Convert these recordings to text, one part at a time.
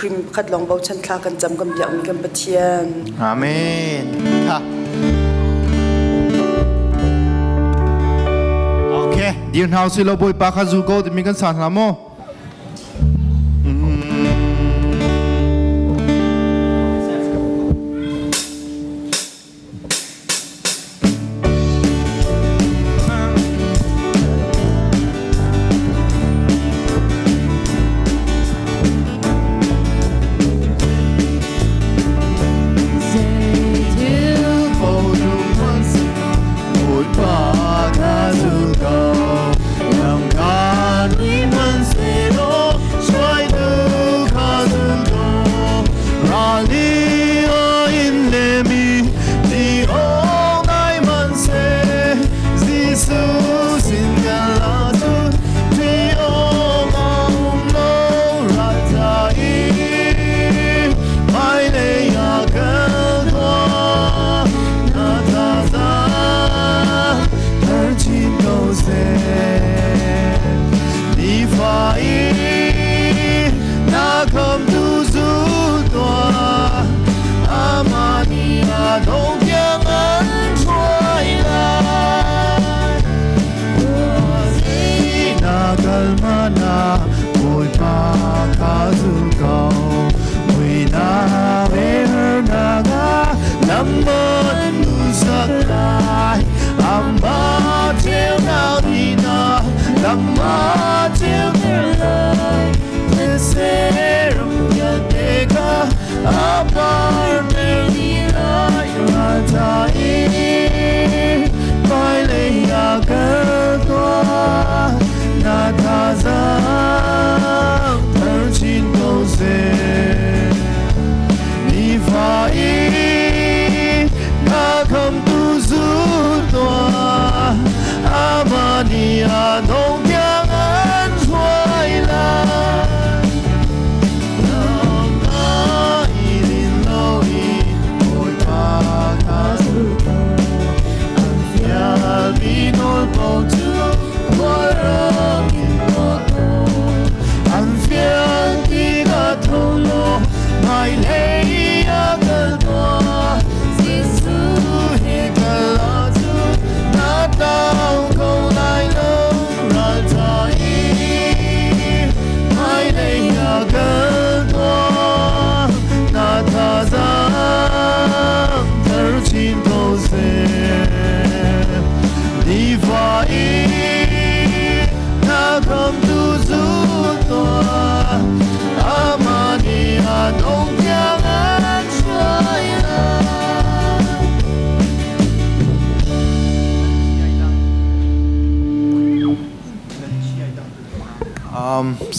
krim khat long bau chan thla kan cham kam biak mi kan pathian amen ha okay din house lo boy pa kha zu go mi kan san la mo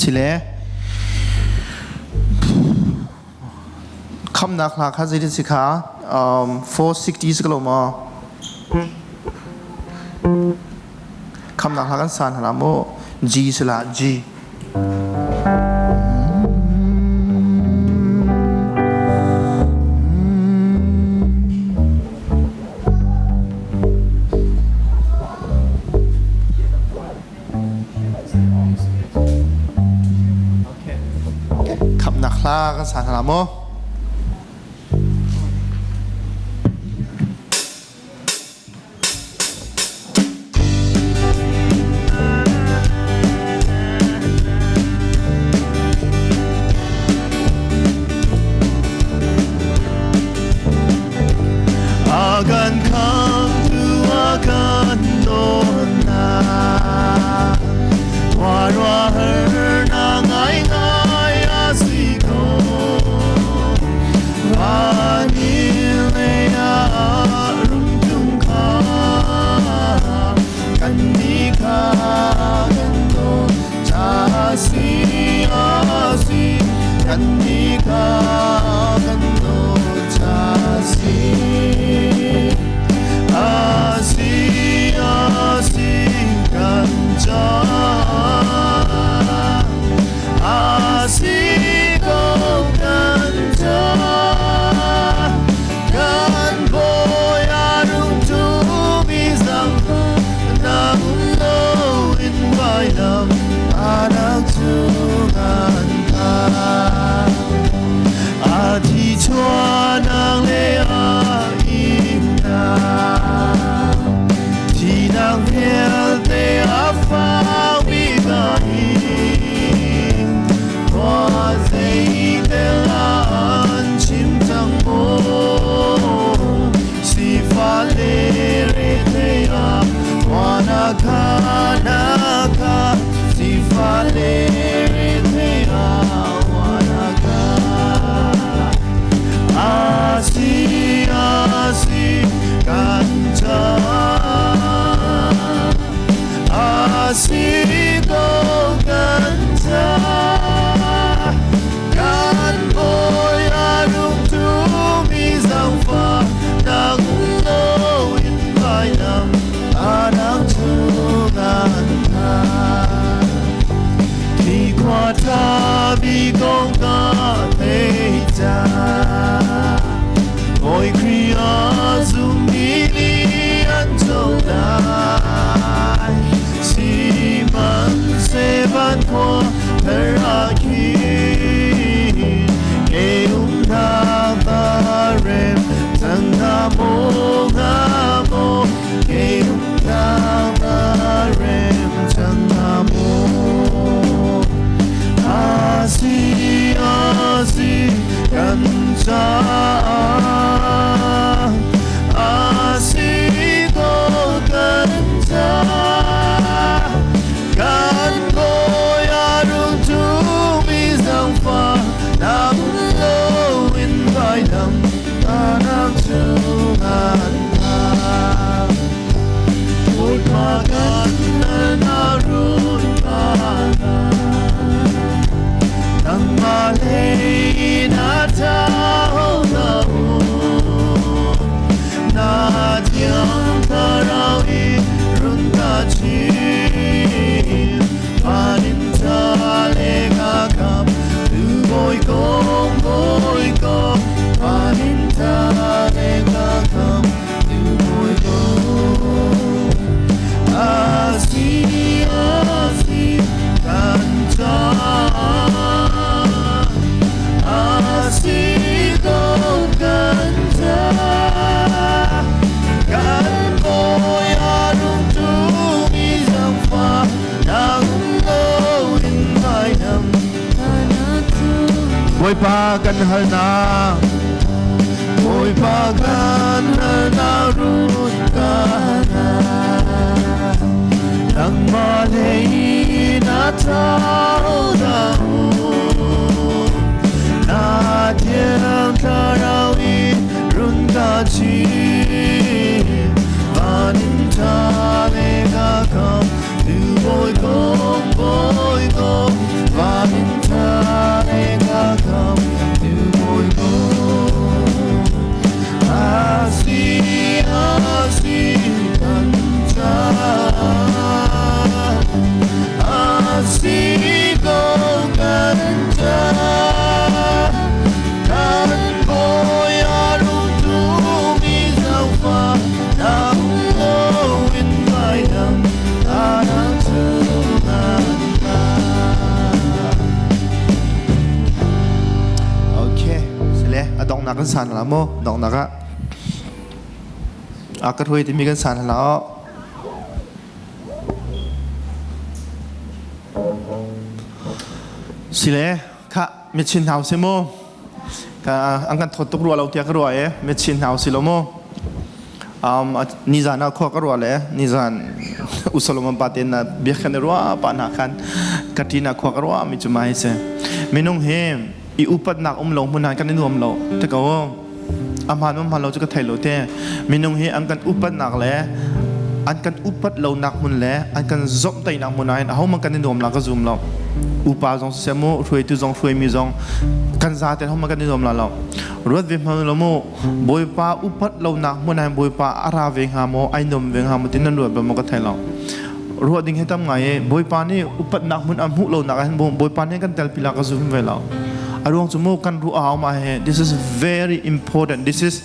sileคำนักหลักข้าจะได้สิคะ460กลับมาคำนักหลักกันสานหาโม G สละ G kan sana lamo akan kamu akan dona warwah nangai ngai asiko vanilya rumjungka kanika gendo jasi asi kanika gendo jasi asi asi ganja asi go ganja kan boyarum tu bisang nang lo in bayam anak tu ganta boy go Valentine ka come du boy go Asi kanta Asi go kanta Kan boy anong tumizang pa Nang in my nam Boy pa kan hal na Boy pa kan hal na rut ka na Nang malay na tao na Na tiyang tarawin run ka chi Valentine ka come Du boy go Valentine ka come Du boy go Asi kanta Asi go kanta Kan boy anong tumisaw pa Na in my dam Anang tungan na Okay, sila adong nakan sana mo dong naka Akat hui timikan sana lao Sila ka mechin house mo ka angkan thotok ruwa lau tiak ruwa mechin house lo mo nizan ako ka ruwa le nizan usalom paten na biarkan ruwa panakan katina ko ka ruwa mi chumai se minong he I upat nak long munan kan nuam lo te ko amhan mam lo ka thai lo te minong he angkan upat nak le an kan upat lo nak mun le an kan zop tai nak munai a hom kan nuam la ka zoom lo upa jong semo roi tu jong roi mi jong kan za te hom kan nuam la lo rot ve mam lo mo boi pa upat lo nak munai boi pa ara ve ha mo ai nom ve ha mo tin nan rot ba mo ka thai lo rot ding he tam ngai boi pa ni upat nak mun am hu lo nak han boi pa ni kan tel pila ka zoom ve lo arong chumo kan ru aw ma he this is very important this is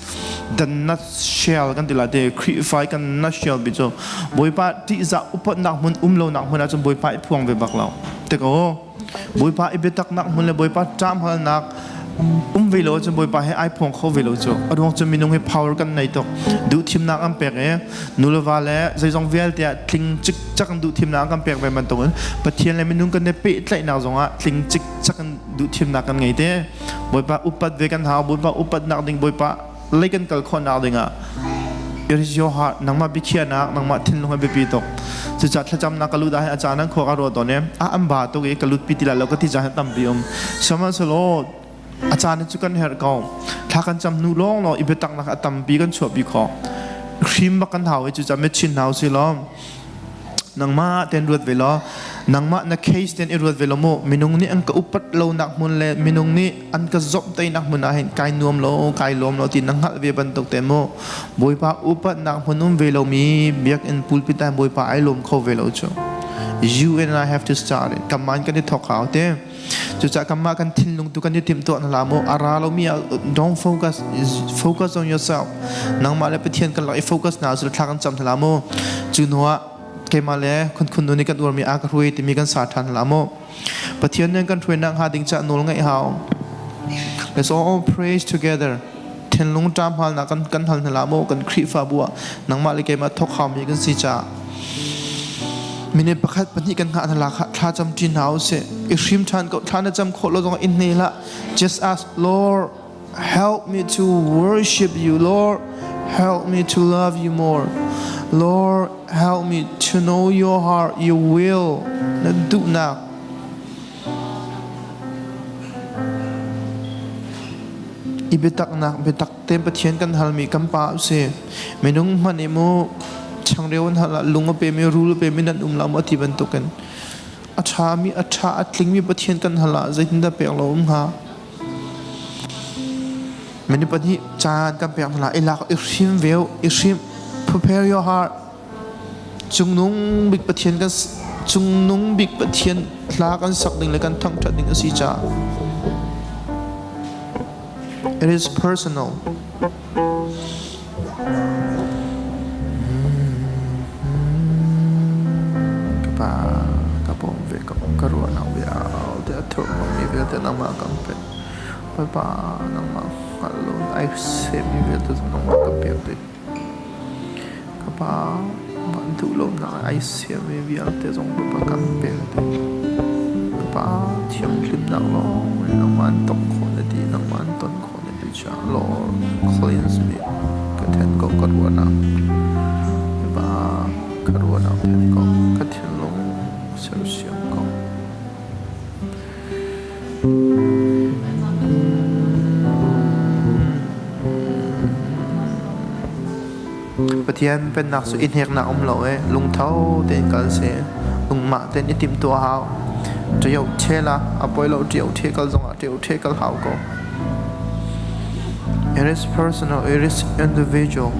the nutshell kan dilate clarify kan nutshell bi cho boi pa ti za upat nak mun lo nak mun a chum boi pa phuang ve bak lo te ko boi pa ibetak nak mun le boi pa cham hal nak ve lo chum boi pa he ai phuang kho ve lo cho arong chum minung he power kan nei to du thim nak am pek e nulwa le zai jong vel tia tling chik chak du thim nak am pek ve man ton pathian le minung kan ne pe tlai na zonga tling chik chak du thim nak kan ngai te boi pa upat ve kan ha boi pa upat nak ding boi pa lai kan kal khon nak dinga it is your heart nang ma bi khia nak nang ma thin long be pi tok chu cha thacham na kalu da acha nan kho ka ro to ne a am ba to ge kalut pi tila lo ka ti ja tam bi sama soloอาจารย์จุกันเฮร์กองถ้ากันจำนูร้องเนาะอีเบตังนักตั้มปีกันชวบีขอครีมบักกันเท้าไอ้จุจำเม็ดชินเท้าสิล้อนังมาเต้นรวดเวลานังมานักเคสเต้นรวดเวลาโมมินุงนี่อันก็อุปัตโลนักมุนเลยมินุงนี่อันก็จบได้นักมุนอาเห็นกายนวมโลกายลมโลตีนังหัดเวบันตกเต็มโมบอยปาอุปัตนักมุนุ่มเวลามีเบียกอินพูลปิตายบอยปาไอลมเข้าเวลาจ้ะ you and I have to start it กำมันกันที่ถกขาวเต้จุดจากกำมากันทิ้งลงตัวกันที่ทิมตัวนั่นละโมอาราเรามี don't focus on yourself นังมาแล้วไปเทียนกันเราไอ้ focus หนาสุดท้ายกันจำนั่นละโมจุนหัวเกมาแล้วคนดูนี่กันตัวมีอากรุยที่มีกันสาธารณะละโมไปเทียนเนี่ยกันช่วยนังหาดิ่งจะโน้ลไงเฮา let's all praise together เทียนลงจามหันนักกันทันนั่นละโมกันครีฟ้าบัวนังมาเลยเกมาทกข่าวมีกันสิจ่ามินประคัดปนิกันหาทลาท่าจำจีนเอาเสอิริมทันก็ท่านจำโคตรเราต้องอินนี่ละ just ask Lord help me to worship you Lord help me to love you more Lord help me to know your heart your will นั่นดุนักอีเบตักนักเบตักเต็มประเทียนกันฮัลมีกัมปาเสไม่นุ่งมันเอโมช่างเรียนฮัลลุงก็เป็นไม่รู้เป็นไม่นั่นลำอธิบันตุกันอาชามีอาชาอัดลิงมีประเทียนกันฮัลละใจทิ้งแต่เปียกเราหาไม่ได้ปฏิจารกันเปียกฮัลละอิลักอิชิมเวลอิชิม prepare your heart จุงนุ่งบิกประเทียนกันจุงนุ่งบิกประเทียนลากันสักหนึ่งเลยกันทั้งทัดหนึ่งสิจ้า It is personal. Kapong veka karuan ang biyaw te atur mi vete nang makampe. Papa nang makalon ay semi vete nang makampe te. Kapa pantulom na ay semi vete zong makampe te. Kapa tiang lim na lo nang mantok ko na di nang manton ko na di siya Lord cleanse me. Katen ko karuan na. Kapa karuan na ten ko katen lo siêu siêu con bát thiên bên nặc sự in hẹn nặc ông lỗ ấy lung thâu tên cần sẽ lung mạ tên đi tìm tua hào triệu chế là bồi lỗ triệu chế cái giống triệu chế cái hào cô. It is personal, it is individual.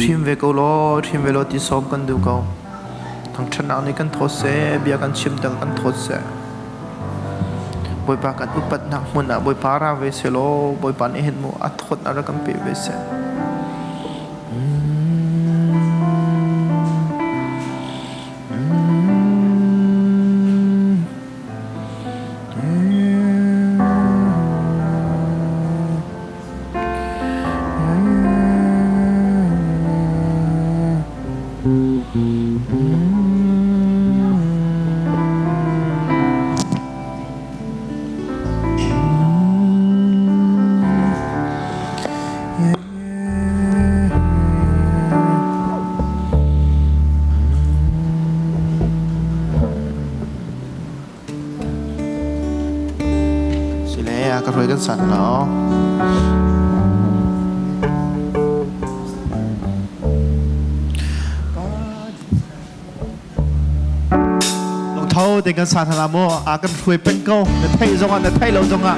Thím về câu lo tí xóm cần điều câu thằng chân nào này cần thốt xe bia cần chim đằng cần thốt xe bồi ba cần bút bật nặng muốn à bồi ba ra về xe lo bồi ba này hết mua à thốt nào ra cần bị về xeก็เลยกันสั่นเนาะลงเท้าเด็กกันสั่นละโมอากันช่วยเป็นเก้าในไทยจงอ่ะในไทยเราจงอ่ะ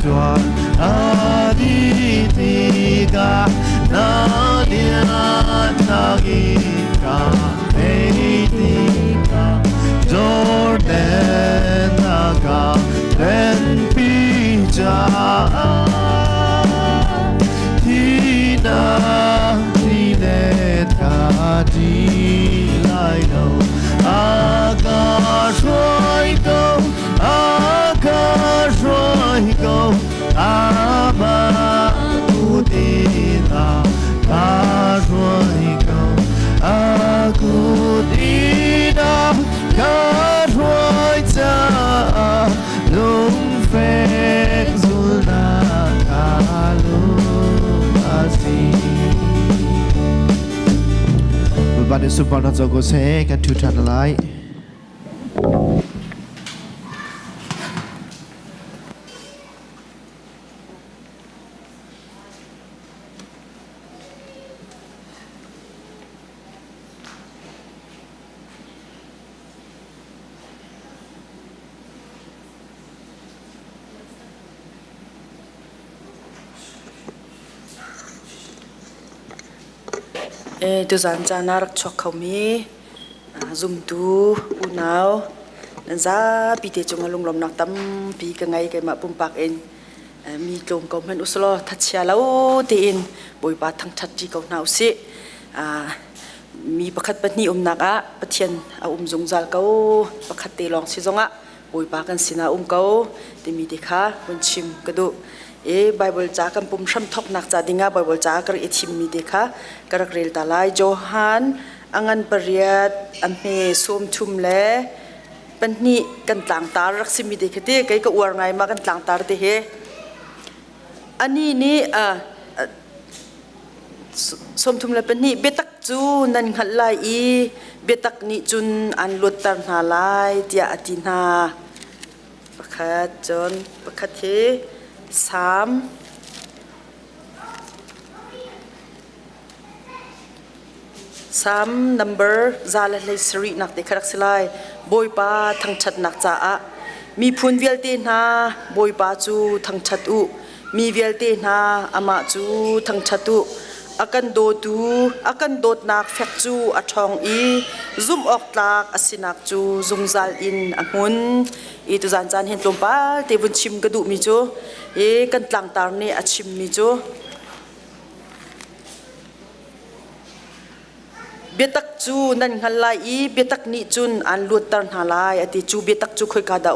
tua aditika na dia nagika editika Jordan naga ben pija tina dineta di lai do akashoi go ama kudina kashoi go akudina kashoi cha lung fek zulna kalung asi Bade super na jogo se kan tu than lai tu zan jana rak chok khau mi zum tu unau nan za pi te chung alung lom nak tam pi ka ngai kai ma pum pak en mi tlom kom han uslo thachia lo te in boi pa thang that ji ko nau si mi pakhat patni nak a pathian a zung zal ko pakhat te long si zonga boi pa kan sina ko te mi te kha bun chim ka du Bible cha kan pum sham thok nak cha dinga Bible cha kar ethim mi dekha karak rel talai Johan angan pariat amhe som thum le panni kan tlang tar rak simi dekhate kai ka uar ngai ma kan tlang tar te he ani ni som thum le panni betak chu nan khal lai I betak ni chun an lut tar na lai tia atina pakhat jon pakhat he Sam number zala le sri nak te kharak silai boi pa thang chat nak cha a mi phun vial te na boi pa chu thang chat u mi vial te na ama chu thang chat u akan dot nak fek chu a thong I zoom ok tlak asinak chu zungzal in angun I tu zan chan hen tlom pa te bun chim ka du mi chu kan tlang tar ne a chim mi chu betak chu nan ngalai I betak ni chun an lut tar na lai ati chu betak chu khoi ka da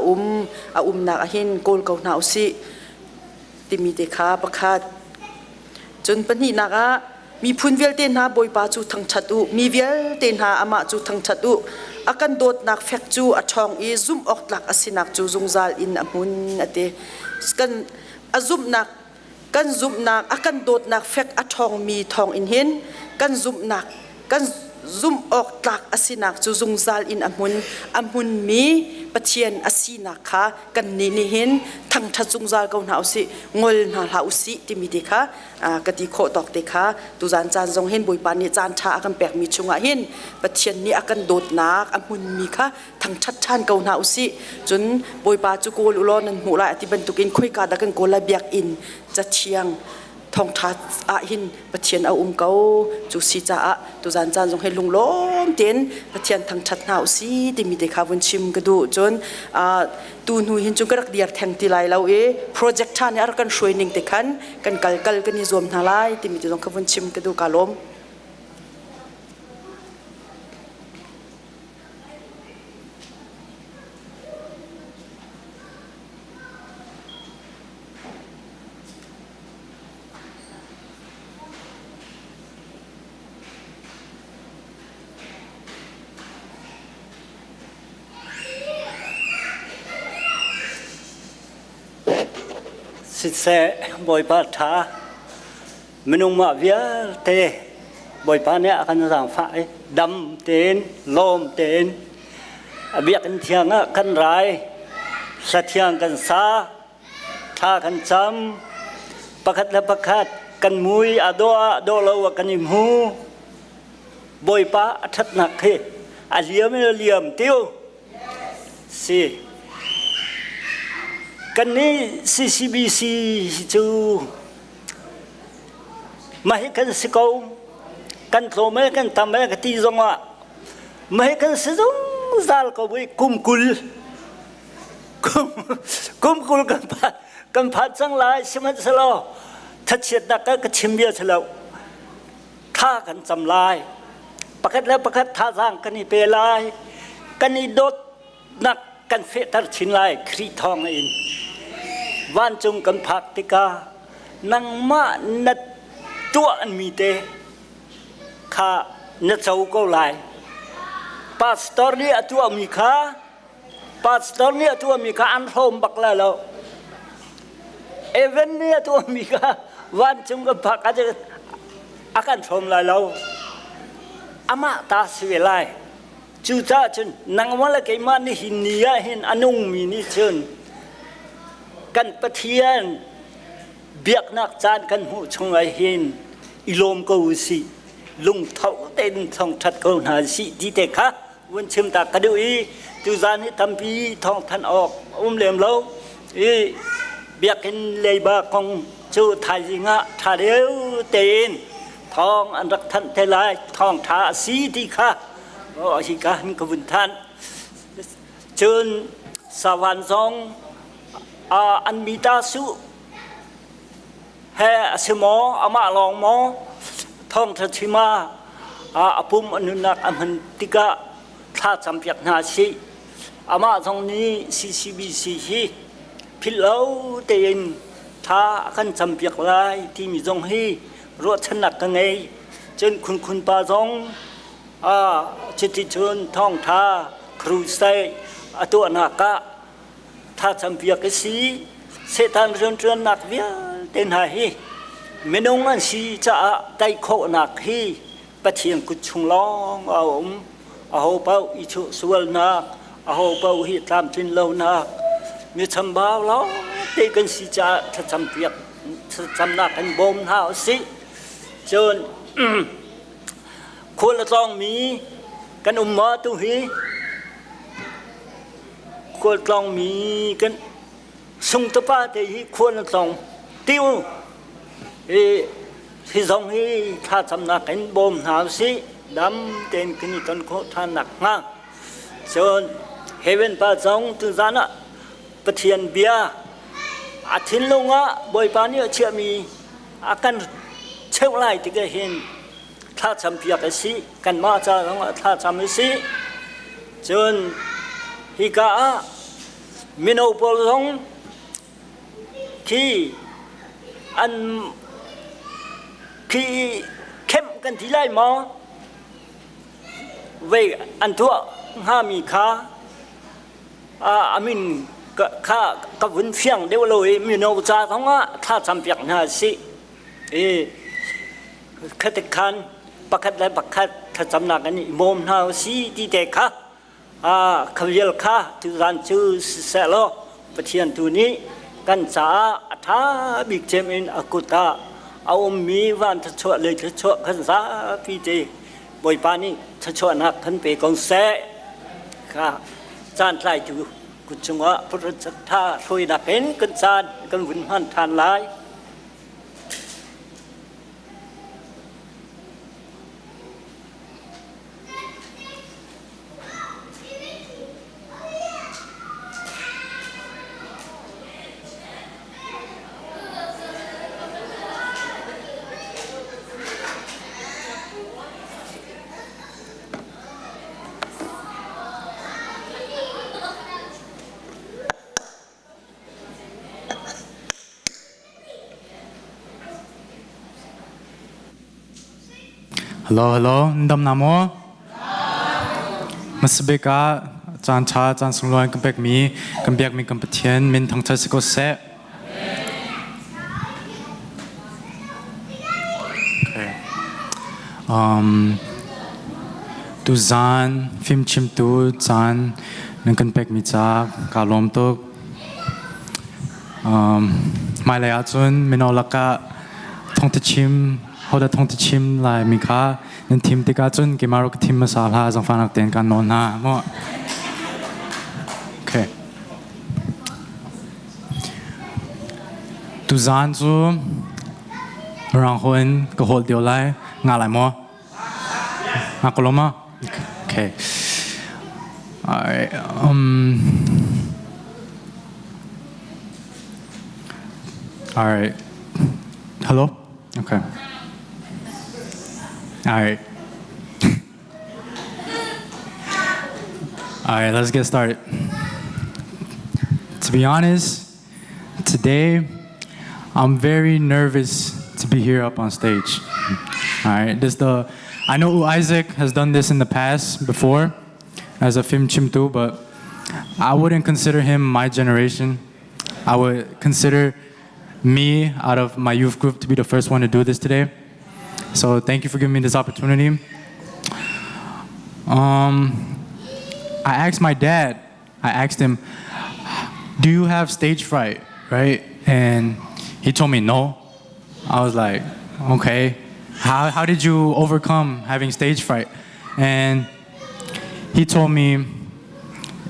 a na a hin kol ko na usi timi te kha pakhat chun pani naga mi phun vel te na boi pa chu thang chat u mi vel te na ama chu thang chat u akan dot nak fek chu a thong I zoom ok lak asinak chu zungzal in amun ate kan azum nak akan dot nak fek a thong mi thong in hin kan zoom ok tlak asinak chu zungzal in amun mi pathian asina kha kan ni hin thang tha zungzal ko na usi ngol na la usi timi de kha kati kho tok te kha tu zan chan jong hen boi pa ni chan tha akan pek mi chunga hin pathian ni akan dot nak amun mi kha thang that chan ko na usi chun boi pa chu kol ulon nan mu la ati ban tukin khoi ka da kan kola biak in cha thiang thong that a hin pathian a ko chu si cha a tu zan chan jong he lunglom ten pathian thang that na usi timi de kha bun chim ka du chon tu nu hin chung karak diar thang ti lai lo project than ar kan showing te khan kan kal kan ni zom na lai timi de jong kha bun chim ka du kalomสิเสบอยปาถาเมนุมาเวียเตบอยปาเนี่ยกันสั่งฝ่ายดำเตนลมเตนเบียกันเทียงกันไรสะเทียงกันซาท่ากันจำประคัดและประคัดกันมุยอโดเลวกันยิมหูบอยปาทัดหนักเฮอาเลียมไม่เลียมเตี้ยวสิก กันนี้ CCBC จูมาให้กันสกาวกันโทรมากันทำมากันที่จงว่ามาให้กันสิจงzalก็ไปกุมกุลกันพัดสังหลายสมัยสลอทัดเฉียดนักก็ชิมเบียสลาวท่ากันจำลายประคัดแล้วประคัดท่าสร้างกันนี่เปลายกันนี่ดดนักกันเฟตัดชินลายครีทองอินวันจงกันพักติกานังมานัดตัวอันมีเตข้านัดเจ้าก็ลายพาสตอร์นี่ตัวมีข้าพาสตอร์นี่ตัวมีข้าอันโฮมบักแล้วเอเวนนี่ตัวมีข้าวันจงกันพักอาจจะอาการโฮมแล้วอามาตาสิเวลัยจูจ้าจนนังวันละกี่มานี่หินเนียหินอนุงมีนี่จนกันปะเทียนเบียกนักจานกันหูชงไอหินอิโลมกูสิลุงเท่าเต้นทองทัดกูหาสิดีเตคะวันชิมตากระดูอีจูจานี่ทำปีทองทันออกเหลี่ยมแล้วเบียกกินเลยบาของจูไทยจิงะทาเดียวเต้นทองอันรักทันเทลายทองทาสีดีค่ะโอ้ชิการกบุญท่านเชิญสวรรค์ทรงอันมีตาสุแห่สมออามาลองมอทองทัชิมาปุ่มอนุนักอมันติกะท่าจำเปียกนาชีอามาทรงนี้ CCBC พิลาวเตียนท่ากันจำเปียกลายที่มีทรงให้รถชนักกันไงจนคุณปาทรงจิตชนท่องท่าครูใส่ตัวนักะท่าจำเปียกสีเสตันเรื่องนักเวียเต็นหายเมนงอันสีจะได้โคนักฮีปะเทียงกุชงลองเอาเป้าอิชุสวลนักเอาเป้าฮิตามจินเลวนักมีทำบ่าวล้อเด็กันสีจะถ้าจำเปียกจำนักกันบ่มหาสิจนควรละต้องมีกันมาตุฮีควรต้องมีกันส่งตะป้าเตฮีควรละต้องติวที่ทรงฮีถ้าจำนักกันบ่มหาสิดำเต็นกันนี่ตอนโคท่านักงาจนเฮเวนป้าจงตุจานะปะเทียนเบียอาทินลงอ่ะบ่อยปานี่เชื่อมีอาการเช่าไรที่ก็เห็นถ้าจำเปียกสิกันมาจากถ้าจำสิจนฮิกามิโนปอลงที่อันที่เข้มกันที่ไรมาเวอันทั่วห้ามีค่าอามินข้ากับวินเฟียงเดี๋ยวเลยมิโนจ่าท้องอ่ะถ้าจำเปียกน่าสิขัดขันประคัดและประคัดถ้าจำนักกันนี่มอมน่าสิดีเด็กค่ะขวิลค่ะทุกท่านชื่อเสลอประเทศตัวนี้กันจ้าถ้าบิ๊กเจมินอากุตาเอามีวันทัชวเลยทัชวขันจ้าพี่เจบอยปานี่ทัชวนักขันเปกองเสค่ะจานไล่จูกุศลพระจัตตาช่วยนักเห็นกันจานกันวิญญาณทานลายฮัลโหลฮัลโหลดำน้ำมาสเบกาจานชาจานสงลอยกันเบกมีกันเบียกมีกันปะเทียนมินทางเทศก็เสะตูจานฟิล์มชิมตูจานนั่งกันเบกมีจากกาลมตุกไม่เลยอาจุนมินเอาลักกะท่องติชิมเขาได้ท่องติชิมลายมีค่านั่นทีมติกาจุนกิมารุกทีมมาสาลาจังฟังนักเต้นกันนอนหน้ามั่วโอเค Tu zan zu rang hun ko hol dio lai nga lai mo. Nga ko lo ma. Okay. All right. All right. Hello? Okay. All right. All right, let's get started. To be honest, today I'm very nervous to be here up on stage. All right, I know Isaac has done this in the past before as a film chimtu, but I wouldn't consider him my generation. I would consider me out of my youth group to be the first one to do this today. So thank you for giving me this opportunity. I asked my dad, I asked him, do you have stage fright, right? And he told me no. I was like, okay, how did you overcome having stage fright? And he told me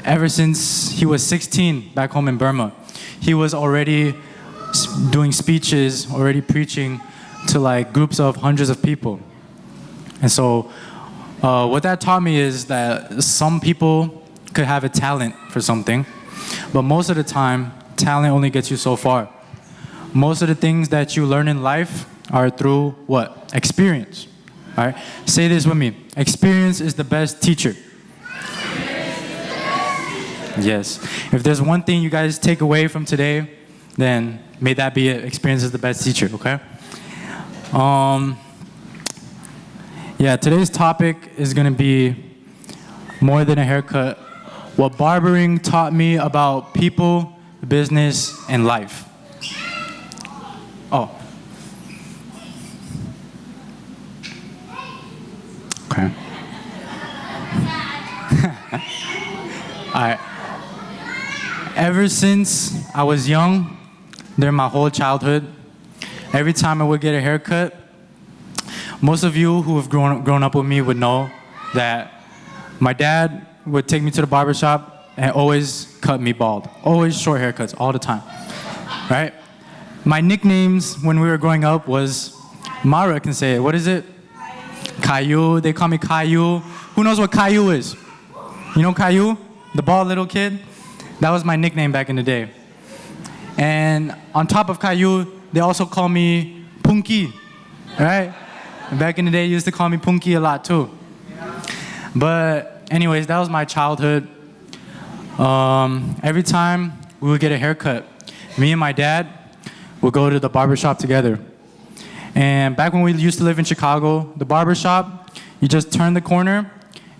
ever since he was 16 back home in Burma, he was already doing speeches, already preaching to like groups of hundreds of people. And so what that taught me is that some people could have a talent for something, but most of the time, talent only gets you so far. Most of the things that you learn in life are through what? Experience. All right? Say this with me. Experience is the best teacher. Yes. If there's one thing you guys take away from today, then may that be it. Experience is the best teacher, okay? Yeah, today's topic is gonna be more than a haircut. What barbering taught me about people, business, and life. Oh. Okay. All right. Ever since I was young, during my whole childhood, every time I would get a haircut, most of you who have grown up with me would know that my dad would take me to the barbershop and always cut me bald. Always short haircuts, all the time, right? My nicknames when we were growing up was, Mara can say it, what is it? Caillou, they call me Caillou. Who knows what Caillou is? You know Caillou? The bald little kid? That was my nickname back in the day. And on top of Caillou, they also call me Punky, right? Back in the day, they used to call me Punky a lot too. But anyways, that was my childhood. Every time we would get a haircut, me and my dad would go to the barbershop together. And back when we used to live in Chicago, the barbershop, you just turn the corner,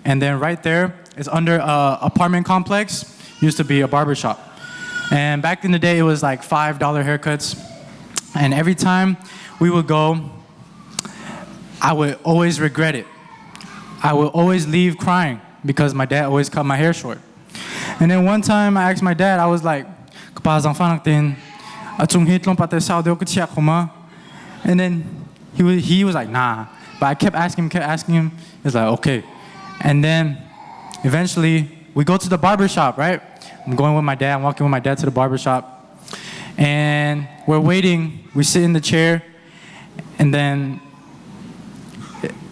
and then right there is under an apartment complex, used to be a barbershop. And back in the day, it was like $5 haircuts. And every time we would go, I would always regret it. I would always leave crying because my dad always cut my hair short. And then one time I asked my dad, I was like, and then he was like, nah. But I kept asking him. He's like, okay. And then eventually we go to the barbershop, right? I'm going with my dad, I'm walking with my dad to the barbershop. And we're waiting, we sit in the chair, and then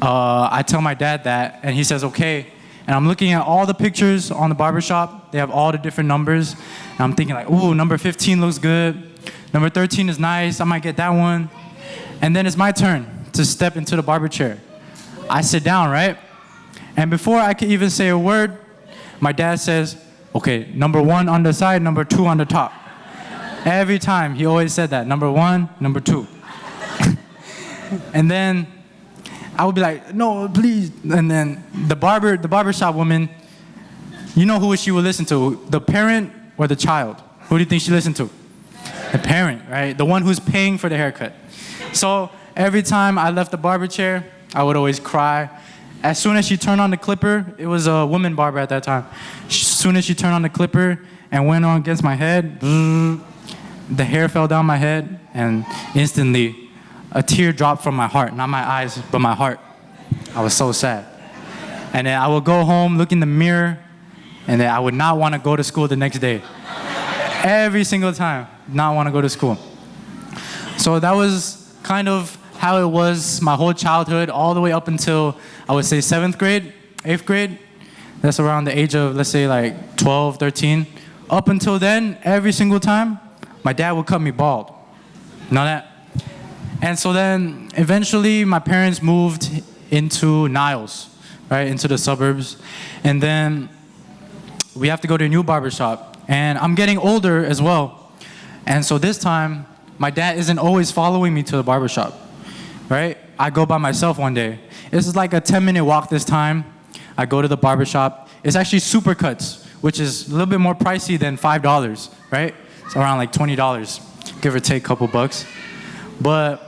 I tell my dad that, and he says, okay. And I'm looking at all the pictures on the barbershop. They have all the different numbers. And I'm thinking like, ooh, number 15 looks good. Number 13 is nice, I might get that one. And then it's my turn to step into the barber chair. I sit down, right? And before I can even say a word, my dad says, okay, number 1 on the side, number 2 on the top. Every time, he always said that, number 1, number 2. And then I would be like, no, please. And then the barbershop woman, you know who she would listen to? The parent or the child? Who do you think she listened to? The parent, right? The one who's paying for the haircut. So every time I left the barber chair, I would always cry. As soon as she turned on the clipper, it was a woman barber at that time. As soon as she turned on the clipper and went on against my head, the hair fell down my head, and instantly a tear dropped from my heart. Not my eyes, but my heart. I was so sad. And then I would go home, look in the mirror, and then I would not want to go to school the next day. Every single time, not want to go to school. So that was kind of how it was my whole childhood, all the way up until, I would say, 7th grade, 8th grade. That's around the age of, let's say, like 12, 13. Up until then, every single time, my dad would cut me bald. Know that? And so then, eventually, my parents moved into Niles, right, into the suburbs. And then we have to go to a new barbershop. And I'm getting older as well. And so this time, my dad isn't always following me to the barbershop, right? I go by myself one day. This is like a 10-minute walk this time. I go to the barbershop. It's actually Supercuts, which is a little bit more pricey than $5, right? It's around like $20, give or take a couple bucks. But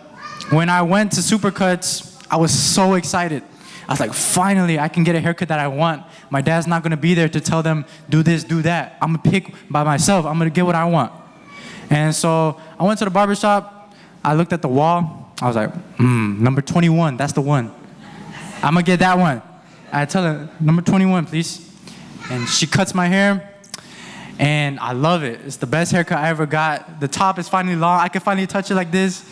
when I went to Supercuts, I was so excited. I was like, finally, I can get a haircut that I want. My dad's not gonna be there to tell them, do this, do that. I'm gonna pick by myself. I'm gonna get what I want. And so I went to the barbershop. I looked at the wall. I was like, number 21, that's the one. I'm gonna get that one. I tell her, number 21, please. And she cuts my hair, and I love it. It's the best haircut I ever got. The top is finally long. I can finally touch it like this.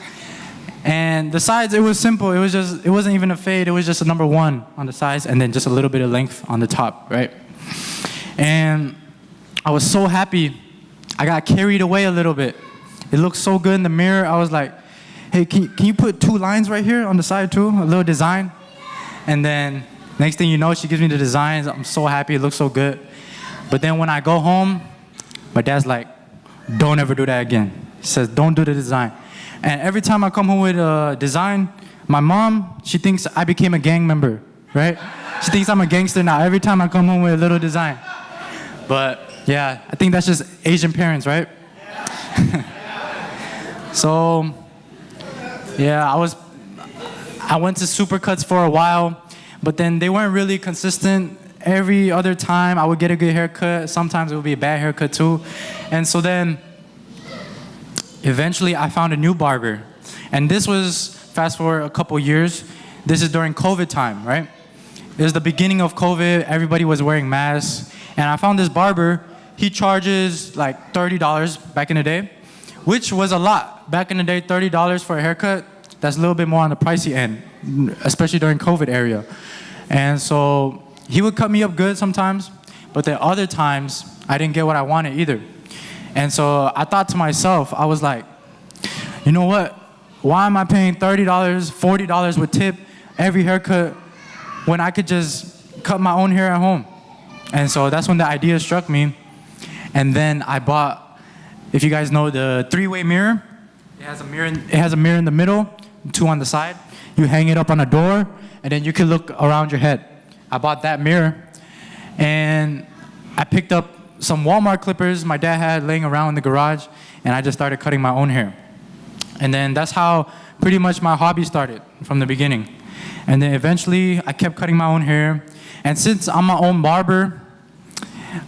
And the sides, it was simple. It wasn't even a fade. It was just a number 1 on the sides, and then just a little bit of length on the top, right? And I was so happy. I got carried away a little bit. It looked so good in the mirror. I was like, hey, can you put 2 lines right here on the side too? A little design. And then next thing you know, she gives me the designs. I'm so happy. It looks so good. But then when I go home, my dad's like, don't ever do that again. He says, don't do the design. And every time I come home with a design, my mom, she thinks I became a gang member, right? She thinks I'm a gangster now every time I come home with a little design. But yeah, I think that's just Asian parents, right? So, yeah, I went to Supercuts for a while, but then they weren't really consistent. Every other time I would get a good haircut. Sometimes it would be a bad haircut too. And so then, eventually I found a new barber. And this was, fast forward a couple years, this is during COVID time, right? It was the beginning of COVID, everybody was wearing masks. And I found this barber, he charges like $30 back in the day, which was a lot. Back in the day, $30 for a haircut, that's a little bit more on the pricey end, especially during COVID area. And so he would cut me up good sometimes, but then other times I didn't get what I wanted either. And so I thought to myself, I was like, you know what? Why am I paying $30, $40 with tip every haircut when I could just cut my own hair at home? And so that's when the idea struck me. And then I bought, if you guys know, the 3-way mirror. It has a mirror in the middle, 2 on the side. You hang it up on a door, and then you can look around your head. I bought that mirror, and I picked up some Walmart clippers my dad had laying around in the garage, and I just started cutting my own hair. And then that's how pretty much my hobby started from the beginning. And then eventually I kept cutting my own hair. And since I'm my own barber,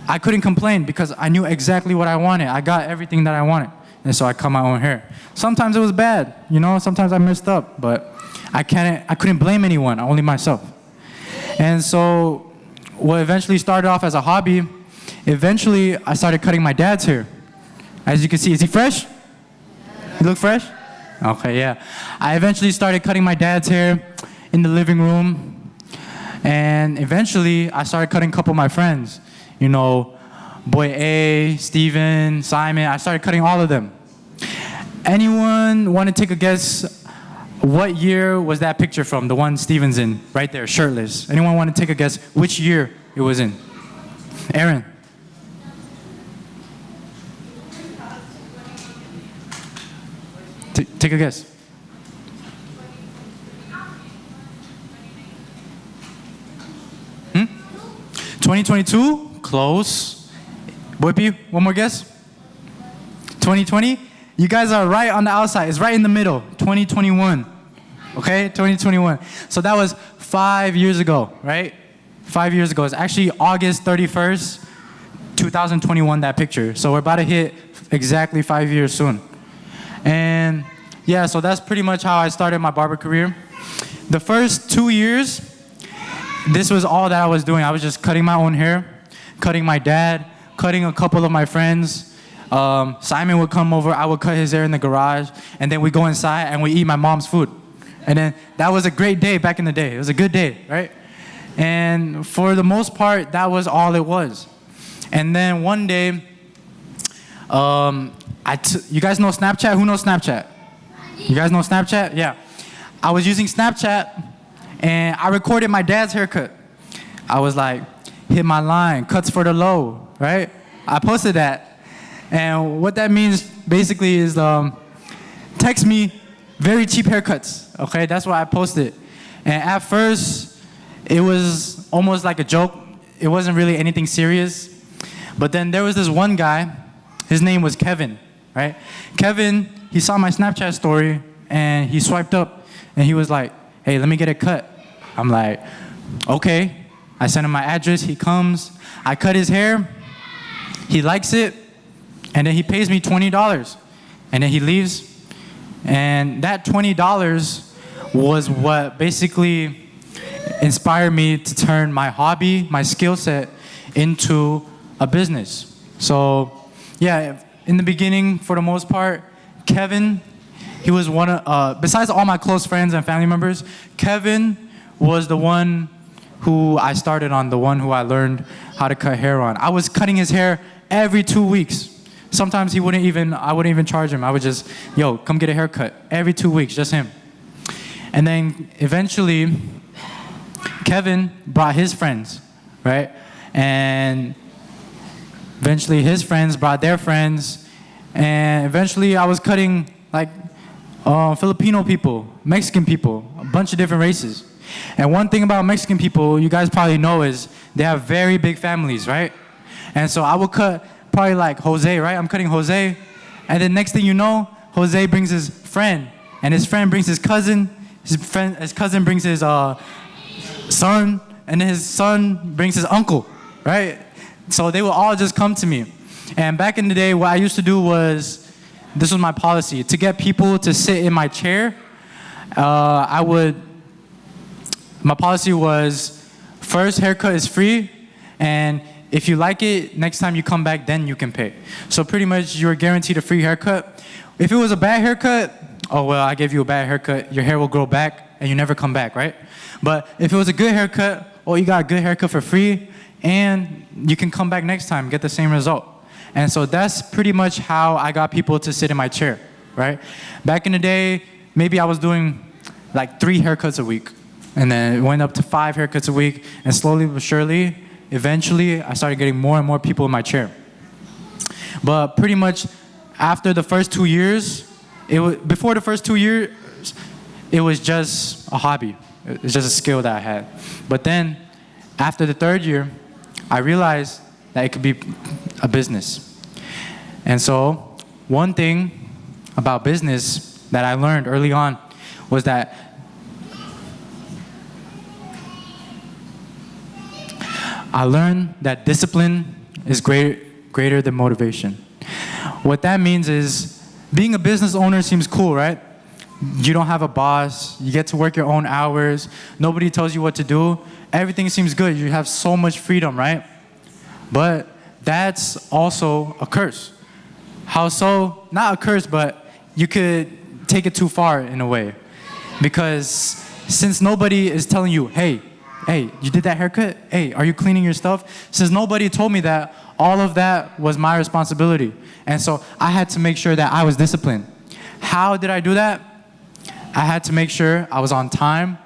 I couldn't complain because I knew exactly what I wanted. I got everything that I wanted. And so I cut my own hair. Sometimes it was bad, you know, sometimes I messed up, but I couldn't blame anyone, only myself. And so what eventually started off as a hobby, eventually I started cutting my dad's hair. As you can see, is he fresh? He look fresh? Okay, yeah. I eventually started cutting my dad's hair in the living room. And eventually I started cutting a couple of my friends. You know, Boy A, Steven, Simon, I started cutting all of them. Anyone want to take a guess what year was that picture from? The one Steven's in, right there, shirtless. Anyone want to take a guess which year it was in? Aaron. Take a guess. Hmm? 2022? Close. Boy P, one more guess? 2020? You guys are right on the outside. It's right in the middle. 2021. Okay? 2021. So that was 5 years ago, right? 5 years ago. It's actually August 31st, 2021, that picture. So we're about to hit exactly 5 years soon. And yeah, so that's pretty much how I started my barber career. The first 2 years, this was all that I was doing. I was just cutting my own hair, cutting my dad, cutting a couple of my friends, Simon would come over, I would cut his hair in the garage, and then we go inside and we eat my mom's food. And then that was a great day back in the day. It was a good day, right? And for the most part, that was all it was. And then one day, you guys know Snapchat? Who knows Snapchat? You guys know Snapchat? Yeah. I was using Snapchat, and I recorded my dad's haircut. I was like, hit my line, cuts for the low, right? I posted that. And what that means basically is text me very cheap haircuts, okay? That's why I posted. And at first, it was almost like a joke. It wasn't really anything serious. But then there was this one guy, his name was Kevin, right? Kevin, he saw my Snapchat story, and he swiped up, and he was like, hey, let me get a cut. I'm like, okay. I sent him my address, he comes, I cut his hair, he likes it, and then he pays me $20. And then he leaves. And that $20 was what basically inspired me to turn my hobby, my skill set, into a business. So, yeah, in the beginning, for the most part, Kevin, he was one of, besides all my close friends and family members, Kevin was the one who I started on, the one who I learned how to cut hair on. I was cutting his hair every 2 weeks. Sometimes I wouldn't even charge him. I would just, yo, come get a haircut. Every 2 weeks, just him. And then eventually, Kevin brought his friends, right? And eventually his friends brought their friends. And eventually I was cutting like Filipino people, Mexican people, a bunch of different races. And one thing about Mexican people, you guys probably know, is they have very big families, right? And so I would cut probably like Jose, right? I'm cutting Jose. And then next thing you know, Jose brings his friend. And his friend brings his cousin. His cousin brings his son. And then his son brings his uncle, right? So they will all just come to me. And back in the day, what I used to do was, this was my policy, to get people to sit in my chair. My policy was, first haircut is free, and if you like it, next time you come back, then you can pay. So pretty much you're guaranteed a free haircut. If it was a bad haircut, oh well, I gave you a bad haircut, your hair will grow back, and you never come back, right? But if it was a good haircut, oh, you got a good haircut for free, and you can come back next time, get the same result. And so that's pretty much how I got people to sit in my chair, right? Back in the day, maybe I was doing like 3 haircuts a week. And then it went up to 5 haircuts a week. And slowly but surely, eventually, I started getting more and more people in my chair. But pretty much after the first 2 years, before the first 2 years, it was just a hobby. It was just a skill that I had. But then, after the 3rd year, I realized that it could be a business. And so, one thing about business that I learned early on was that I learned that discipline is greater than motivation. What that means is, being a business owner seems cool, right? You don't have a boss, you get to work your own hours, nobody tells you what to do, everything seems good, you have so much freedom, right? But that's also a curse. How so? Not a curse, but you could take it too far in a way. Because since nobody is telling you, hey, you did that haircut? Hey, are you cleaning your stuff? Since nobody told me that, all of that was my responsibility. And so I had to make sure that I was disciplined. How did I do that? I had to make sure I was on time.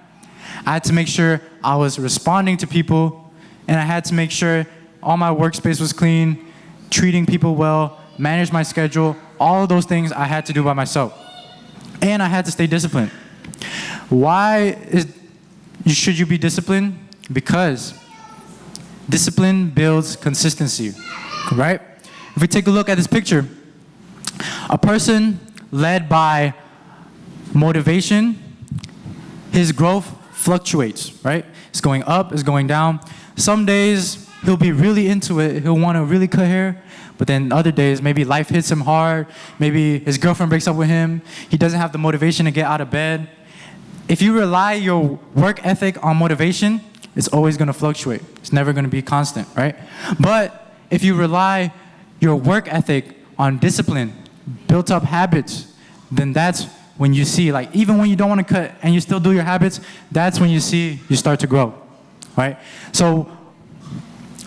I had to make sure I was responding to people. And I had to make sure all my workspace was clean, treating people well, manage my schedule. All of those things I had to do by myself. And I had to stay disciplined. Should you be disciplined? Because discipline builds consistency, right? If we take a look at this picture, a person led by motivation, his growth fluctuates, right? It's going up, it's going down. Some days he'll be really into it, he'll want to really cut hair, but then other days maybe life hits him hard, maybe his girlfriend breaks up with him, he doesn't have the motivation to get out of bed. If you rely your work ethic on motivation, it's always going to fluctuate. It's never going to be constant, right? But if you rely your work ethic on discipline, built up habits, then that's when you see, like, even when you don't want to cut and you still do your habits, that's when you see you start to grow, right? So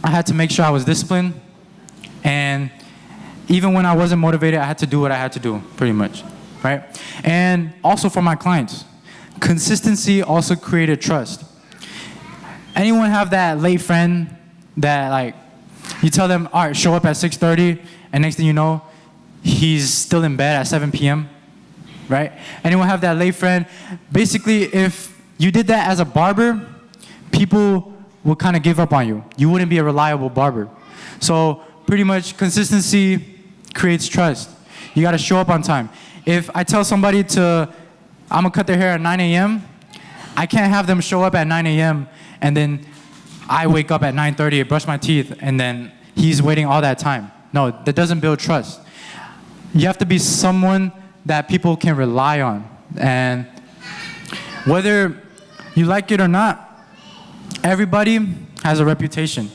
I had to make sure I was disciplined, and even when I wasn't motivated, I had to do what I had to do, pretty much, right? And also for my clients, consistency also created trust. Anyone have that late friend that, like, you tell them, all right, show up at 6:30, and next thing you know, he's still in bed at 7 p.m., right? Anyone have that late friend? Basically, if you did that as a barber, people would kind of give up on you. You wouldn't be a reliable barber. So pretty much consistency creates trust. You got to show up on time. If I tell somebody I'm gonna cut their hair at 9 a.m., I can't have them show up at 9 a.m. and then I wake up at 9:30, brush my teeth, and then he's waiting all that time. No, that doesn't build trust. You have to be someone that people can rely on. And whether you like it or not, everybody has a reputation.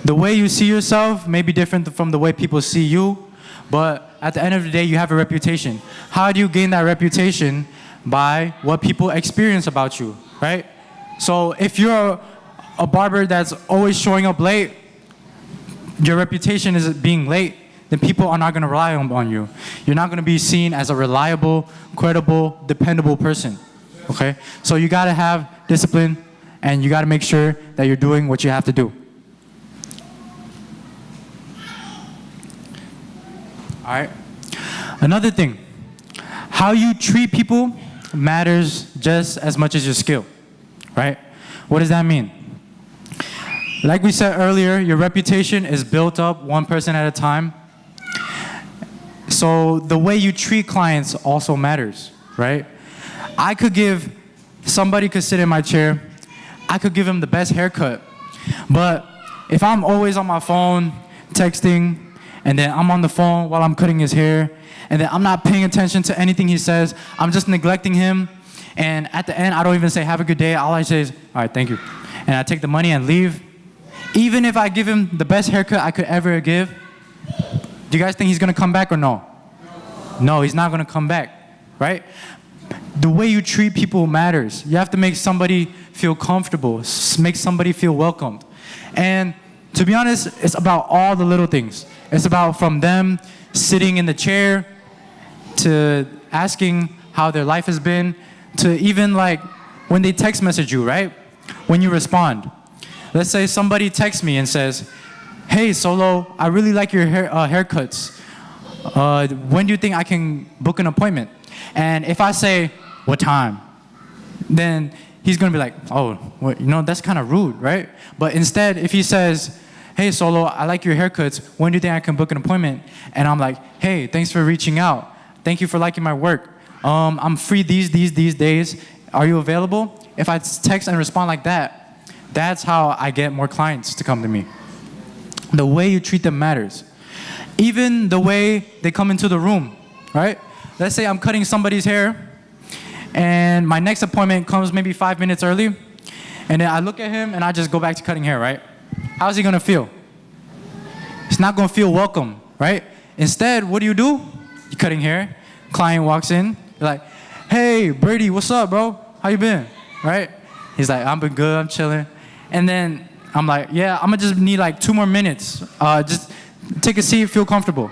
The way you see yourself may be different from the way people see you, but at the end of the day, you have a reputation. How do you gain that reputation? By what people experience about you, right? So if you're a barber that's always showing up late, your reputation is being late, then people are not going to rely on you. You're not going to be seen as a reliable, credible, dependable person, okay? So you got to have discipline, and you got to make sure that you're doing what you have to do. All right. Another thing, how you treat people matters just as much as your skill, right? What does that mean? Like we said earlier, your reputation is built up one person at a time. So the way you treat clients also matters, right? Somebody could sit in my chair, I could give him the best haircut, but if I'm always on my phone, texting, and then I'm on the phone while I'm cutting his hair, and then I'm not paying attention to anything he says, I'm just neglecting him, and at the end, I don't even say, have a good day, all I say is, all right, thank you. And I take the money and leave. Even if I give him the best haircut I could ever give, do you guys think he's gonna come back or no? No, he's not gonna come back, right? The way you treat people matters. You have to make somebody feel comfortable, make somebody feel welcomed. And to be honest, it's about all the little things. It's about from them sitting in the chair to asking how their life has been, to even like when they text message you, right? When you respond. Let's say somebody texts me and says, hey, Solo, I really like your haircuts. When do you think I can book an appointment? And if I say, what time? Then he's gonna be like, oh, well, that's kind of rude, right? But instead, if he says, hey, Solo, I like your haircuts. When do you think I can book an appointment? And I'm like, hey, thanks for reaching out. Thank you for liking my work. I'm free these days. Are you available? If I text and respond like that, that's how I get more clients to come to me. The way you treat them matters. Even the way they come into the room, right? Let's say I'm cutting somebody's hair, and my next appointment comes maybe 5 minutes early, and then I look at him and I just go back to cutting hair, right? How's he gonna feel? He's not gonna feel welcome, right? Instead, what do? You're cutting hair, client walks in, you're like, hey, Brady, what's up, bro? How you been, right? He's like, I've been good, I'm chilling. And then I'm like, yeah, I'm gonna just need like 2 more minutes. Just take a seat, feel comfortable.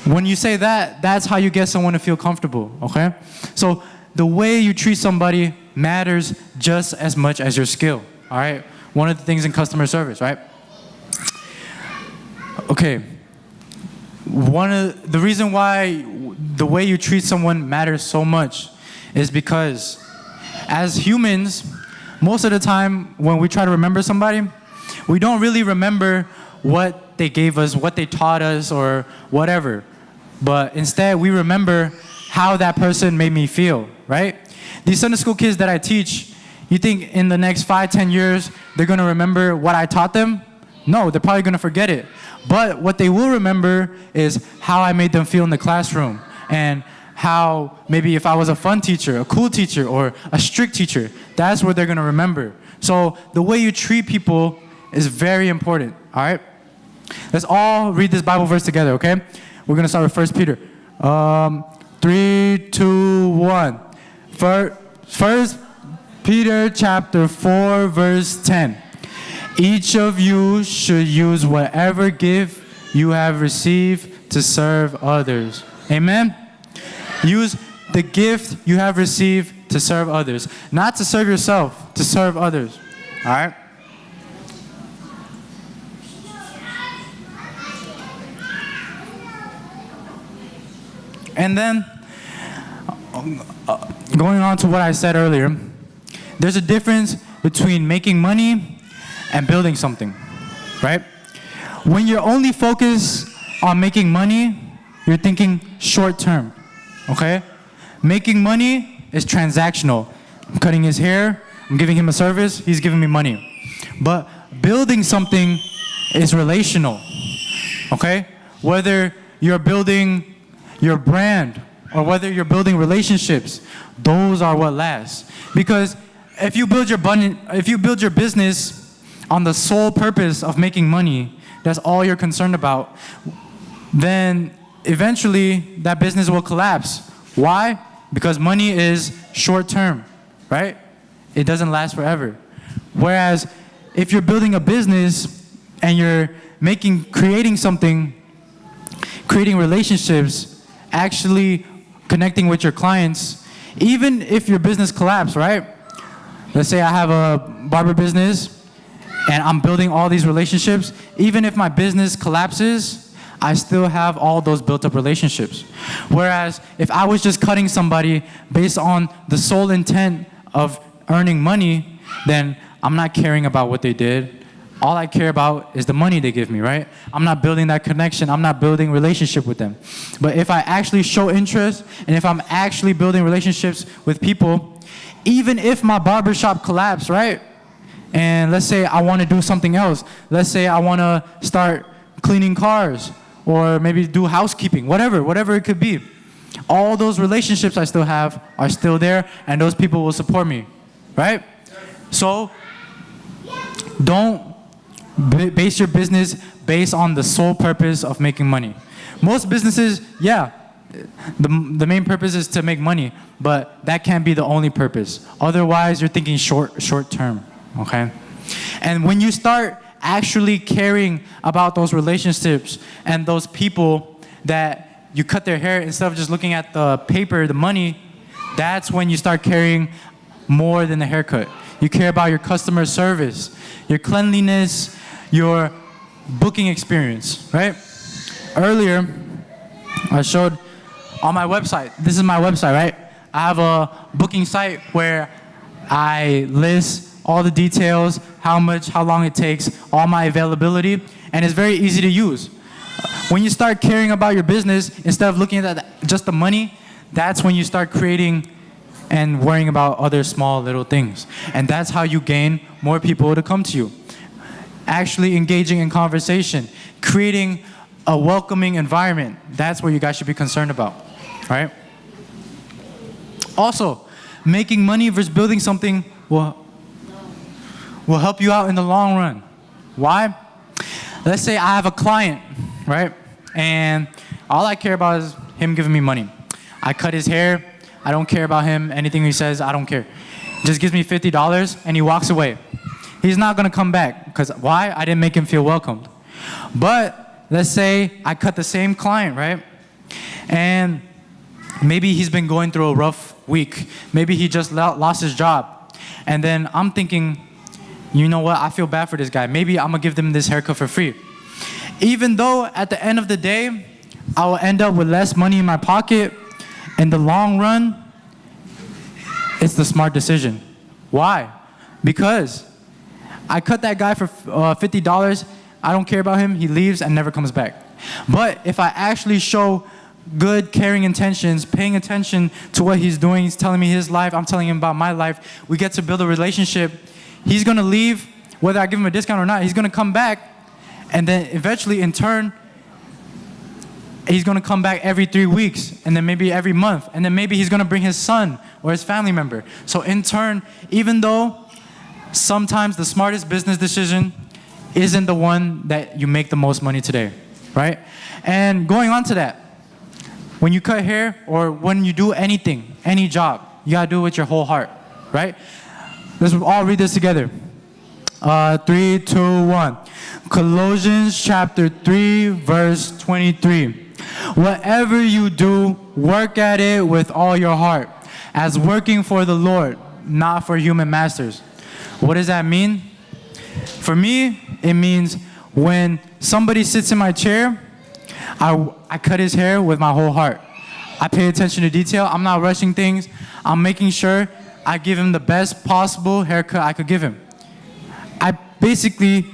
When you say that, that's how you get someone to feel comfortable, okay? So the way you treat somebody matters just as much as your skill, all right? One of the things in customer service, right? Okay. The reason why the way you treat someone matters so much is because as humans, most of the time when we try to remember somebody, we don't really remember what they gave us, what they taught us, or whatever. But instead, we remember how that person made me feel, right? These Sunday school kids that I teach, you think in the next 5-10 years, they're gonna remember what I taught them? No, they're probably gonna forget it. But what they will remember is how I made them feel in the classroom, and how maybe if I was a fun teacher, a cool teacher, or a strict teacher, that's what they're gonna remember. So the way you treat people is very important, all right? Let's all read this Bible verse together, okay? We're going to start with 1 Peter. 3, 2, 1. First Peter chapter 4, verse 10. Each of you should use whatever gift you have received to serve others. Amen? Use the gift you have received to serve others. Not to serve yourself, to serve others. All right? And then, going on to what I said earlier, there's a difference between making money and building something, right? When you're only focused on making money, you're thinking short term, okay? Making money is transactional. I'm cutting his hair, I'm giving him a service, he's giving me money. But building something is relational, okay? Whether you're building your brand or whether you're building relationships, those are what last. Because if you build your business on the sole purpose of making money, that's all you're concerned about, then eventually that business will collapse. Why? Because money is short term, right? It doesn't last forever. Whereas if you're building a business and you're creating something, creating relationships, actually connecting with your clients, even if your business collapses, right? Let's say I have a barber business and I'm building all these relationships. Even if my business collapses, I still have all those built up relationships. Whereas if I was just cutting somebody based on the sole intent of earning money, then I'm not caring about what they did. All I care about is the money they give me, right? I'm not building that connection. I'm not building relationship with them. But if I actually show interest and if I'm actually building relationships with people, even if my barbershop collapsed, right? And let's say I want to do something else. Let's say I want to start cleaning cars or maybe do housekeeping, whatever it could be. All those relationships I still have are still there, and those people will support me, right? So don't base your business based on the sole purpose of making money. Most businesses, yeah, the main purpose is to make money, but that can't be the only purpose. Otherwise, you're thinking short term, okay? And when you start actually caring about those relationships and those people that you cut their hair instead of just looking at the paper, the money, that's when you start caring more than the haircut. You care about your customer service, your cleanliness, your booking experience, right? Earlier, I showed on my website, this is my website, right? I have a booking site where I list all the details, how long it takes, all my availability, and it's very easy to use. When you start caring about your business, instead of looking at just the money, that's when you start creating and worrying about other small little things. And that's how you gain more people to come to you. Actually engaging in conversation, creating a welcoming environment. That's what you guys should be concerned about, right? Also, making money versus building something will help you out in the long run. Why? Let's say I have a client, right? And all I care about is him giving me money. I cut his hair. I don't care about him. Anything he says, I don't care. Just gives me $50 and he walks away. He's not gonna come back, because why? I didn't make him feel welcomed. But let's say I cut the same client, right? And maybe he's been going through a rough week. Maybe he just lost his job. And then I'm thinking, you know what? I feel bad for this guy. Maybe I'm gonna give them this haircut for free. Even though at the end of the day, I will end up with less money in my pocket, in the long run, it's the smart decision. Why? Because I cut that guy for $50. I don't care about him. He leaves and never comes back. But if I actually show good, caring intentions, paying attention to what he's doing, he's telling me his life, I'm telling him about my life, we get to build a relationship. He's going to leave, whether I give him a discount or not, he's going to come back. And then eventually, in turn, he's going to come back every 3 weeks, and then maybe every month, and then maybe he's going to bring his son or his family member. So in turn, even though sometimes the smartest business decision isn't the one that you make the most money today, right? And going on to that, when you cut hair or when you do anything, any job, you gotta do it with your whole heart, right? Let's all read this together. 3, 2, 1. Colossians chapter 3, verse 23. Whatever you do, work at it with all your heart, as working for the Lord, not for human masters. What does that mean? For me, it means when somebody sits in my chair, I cut his hair with my whole heart. I pay attention to detail. I'm not rushing things. I'm making sure I give him the best possible haircut I could give him. I basically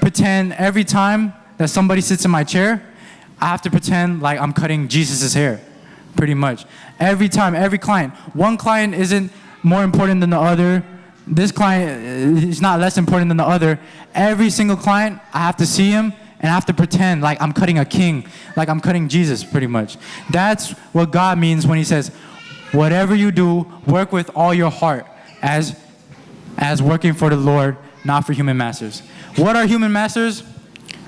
pretend every time that somebody sits in my chair, I have to pretend like I'm cutting Jesus' hair, pretty much. Every time, every client. One client isn't more important than the other. This client is not less important than the other. Every single client, I have to see him and I have to pretend like I'm cutting a king, like I'm cutting Jesus, pretty much. That's what God means when he says, whatever you do, work with all your heart as working for the Lord, not for human masters. What are human masters?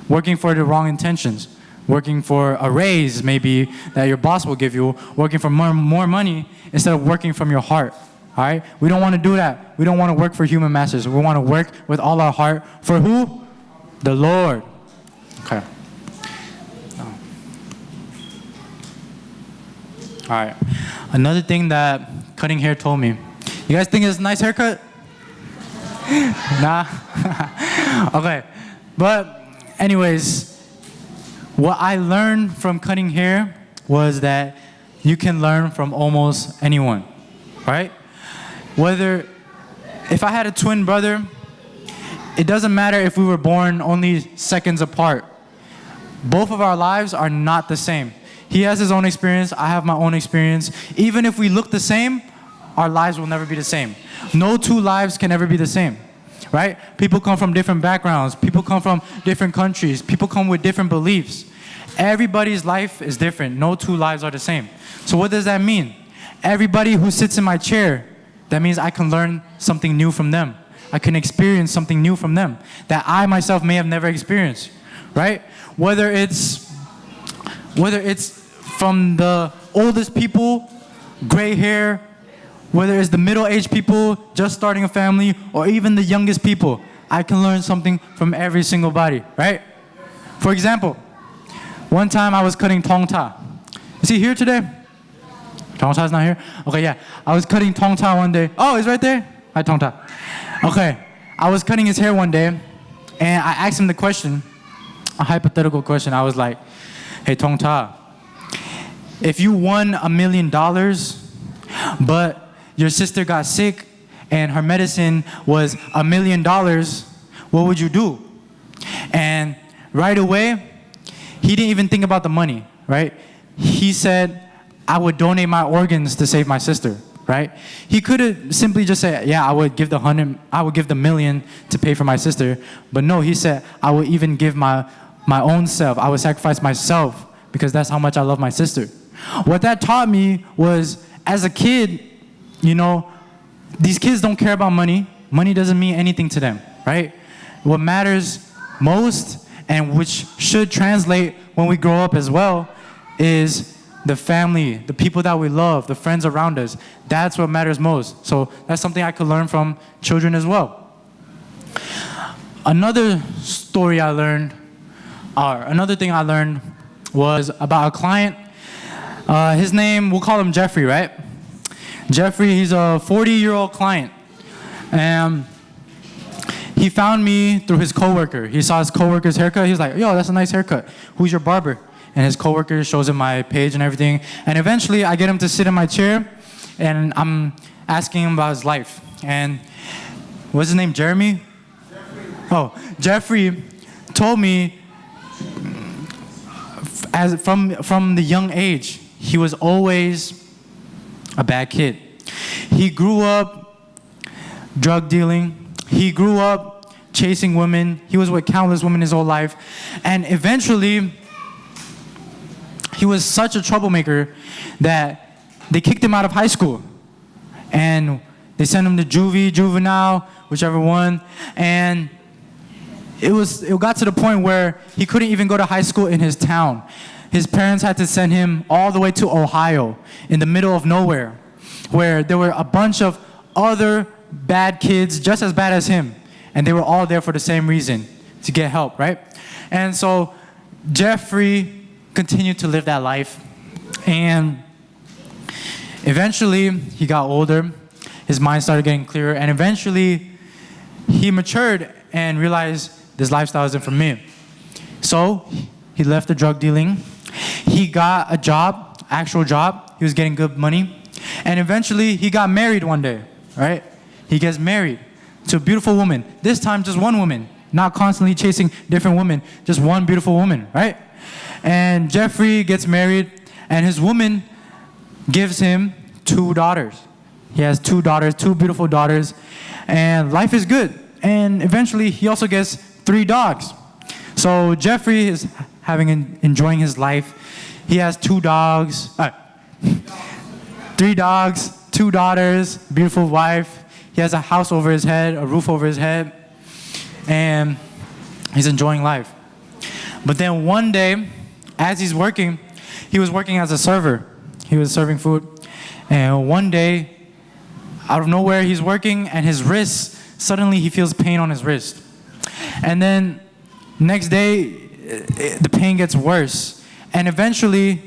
Working for the wrong intentions. Working for a raise, maybe, that your boss will give you. Working for more money instead of working from your heart. All right? We don't want to do that. We don't want to work for human masters. We want to work with all our heart. For who? The Lord. Okay. All right. Another thing that cutting hair told me. You guys think it's a nice haircut? Nah. Okay. But anyways, what I learned from cutting hair was that you can learn from almost anyone, right? If I had a twin brother, it doesn't matter if we were born only seconds apart. Both of our lives are not the same. He has his own experience, I have my own experience. Even if we look the same, our lives will never be the same. No two lives can ever be the same, right? People come from different backgrounds. People come from different countries. People come with different beliefs. Everybody's life is different. No two lives are the same. So what does that mean? Everybody who sits in my chair, that means I can learn something new from them. I can experience something new from them that I myself may have never experienced, right? Whether it's from the oldest people, gray hair, whether it's the middle-aged people just starting a family, or even the youngest people, I can learn something from every single body, right? For example, one time I was cutting Tong Ta. Is he here today? Tong Ta's not here? Okay, yeah. I was cutting Tong Ta one day. Oh, he's right there? Hi, Tong Ta. Okay, I was cutting his hair one day, and I asked him the question, a hypothetical question. I was like, hey, Tong Ta, if you won $1 million, but your sister got sick and her medicine was $1 million, what would you do? And right away, he didn't even think about the money, right? He said, I would donate my organs to save my sister, right? He could have simply just said, yeah, I would give the $1 million to pay for my sister. But no, he said, I would even give my own self. I would sacrifice myself because that's how much I love my sister. What that taught me was, as a kid, you know, these kids don't care about money. Money doesn't mean anything to them, right? What matters most, and which should translate when we grow up as well, is the family, the people that we love, the friends around us. That's what matters most. So that's something I could learn from children as well. Another story I learned, or another thing I learned, was about a client. His name, we'll call him Jeffrey, right? Jeffrey, he's a 40-year-old client. And he found me through his coworker. He saw his coworker's haircut. He was like, yo, that's a nice haircut. Who's your barber? And his coworker shows him my page and everything. And eventually, I get him to sit in my chair, and I'm asking him about his life. And what's his name, Jeremy? Oh, Jeffrey told me, from the young age, he was always a bad kid. He grew up drug dealing. He grew up chasing women. He was with countless women his whole life. And eventually, he was such a troublemaker that they kicked him out of high school. And they sent him to juvie, juvenile, whichever one. And it got to the point where he couldn't even go to high school in his town. His parents had to send him all the way to Ohio, in the middle of nowhere, where there were a bunch of other bad kids just as bad as him, and they were all there for the same reason, to get help, right? And so Jeffrey continued to live that life, and eventually he got older, his mind started getting clearer, and eventually he matured and realized this lifestyle isn't for me. So he left the drug dealing, he got a job, actual job, he was getting good money, and eventually he got married one day, right? He gets married to a beautiful woman, this time just one woman, not constantly chasing different women, just one beautiful woman, right? And Jeffrey gets married, and his woman gives him 2 daughters. He has 2 daughters, 2 beautiful daughters, and life is good. And eventually, he also gets 3 dogs. So Jeffrey is enjoying his life. He has 2 dogs, 3 dogs, 2 daughters, beautiful wife. He has a house over his head, a roof over his head, and he's enjoying life. But then one day, as he's working, he was working as a server. He was serving food. And one day, out of nowhere, he's working, and his wrist, suddenly he feels pain on his wrist. And then next day, the pain gets worse. And eventually,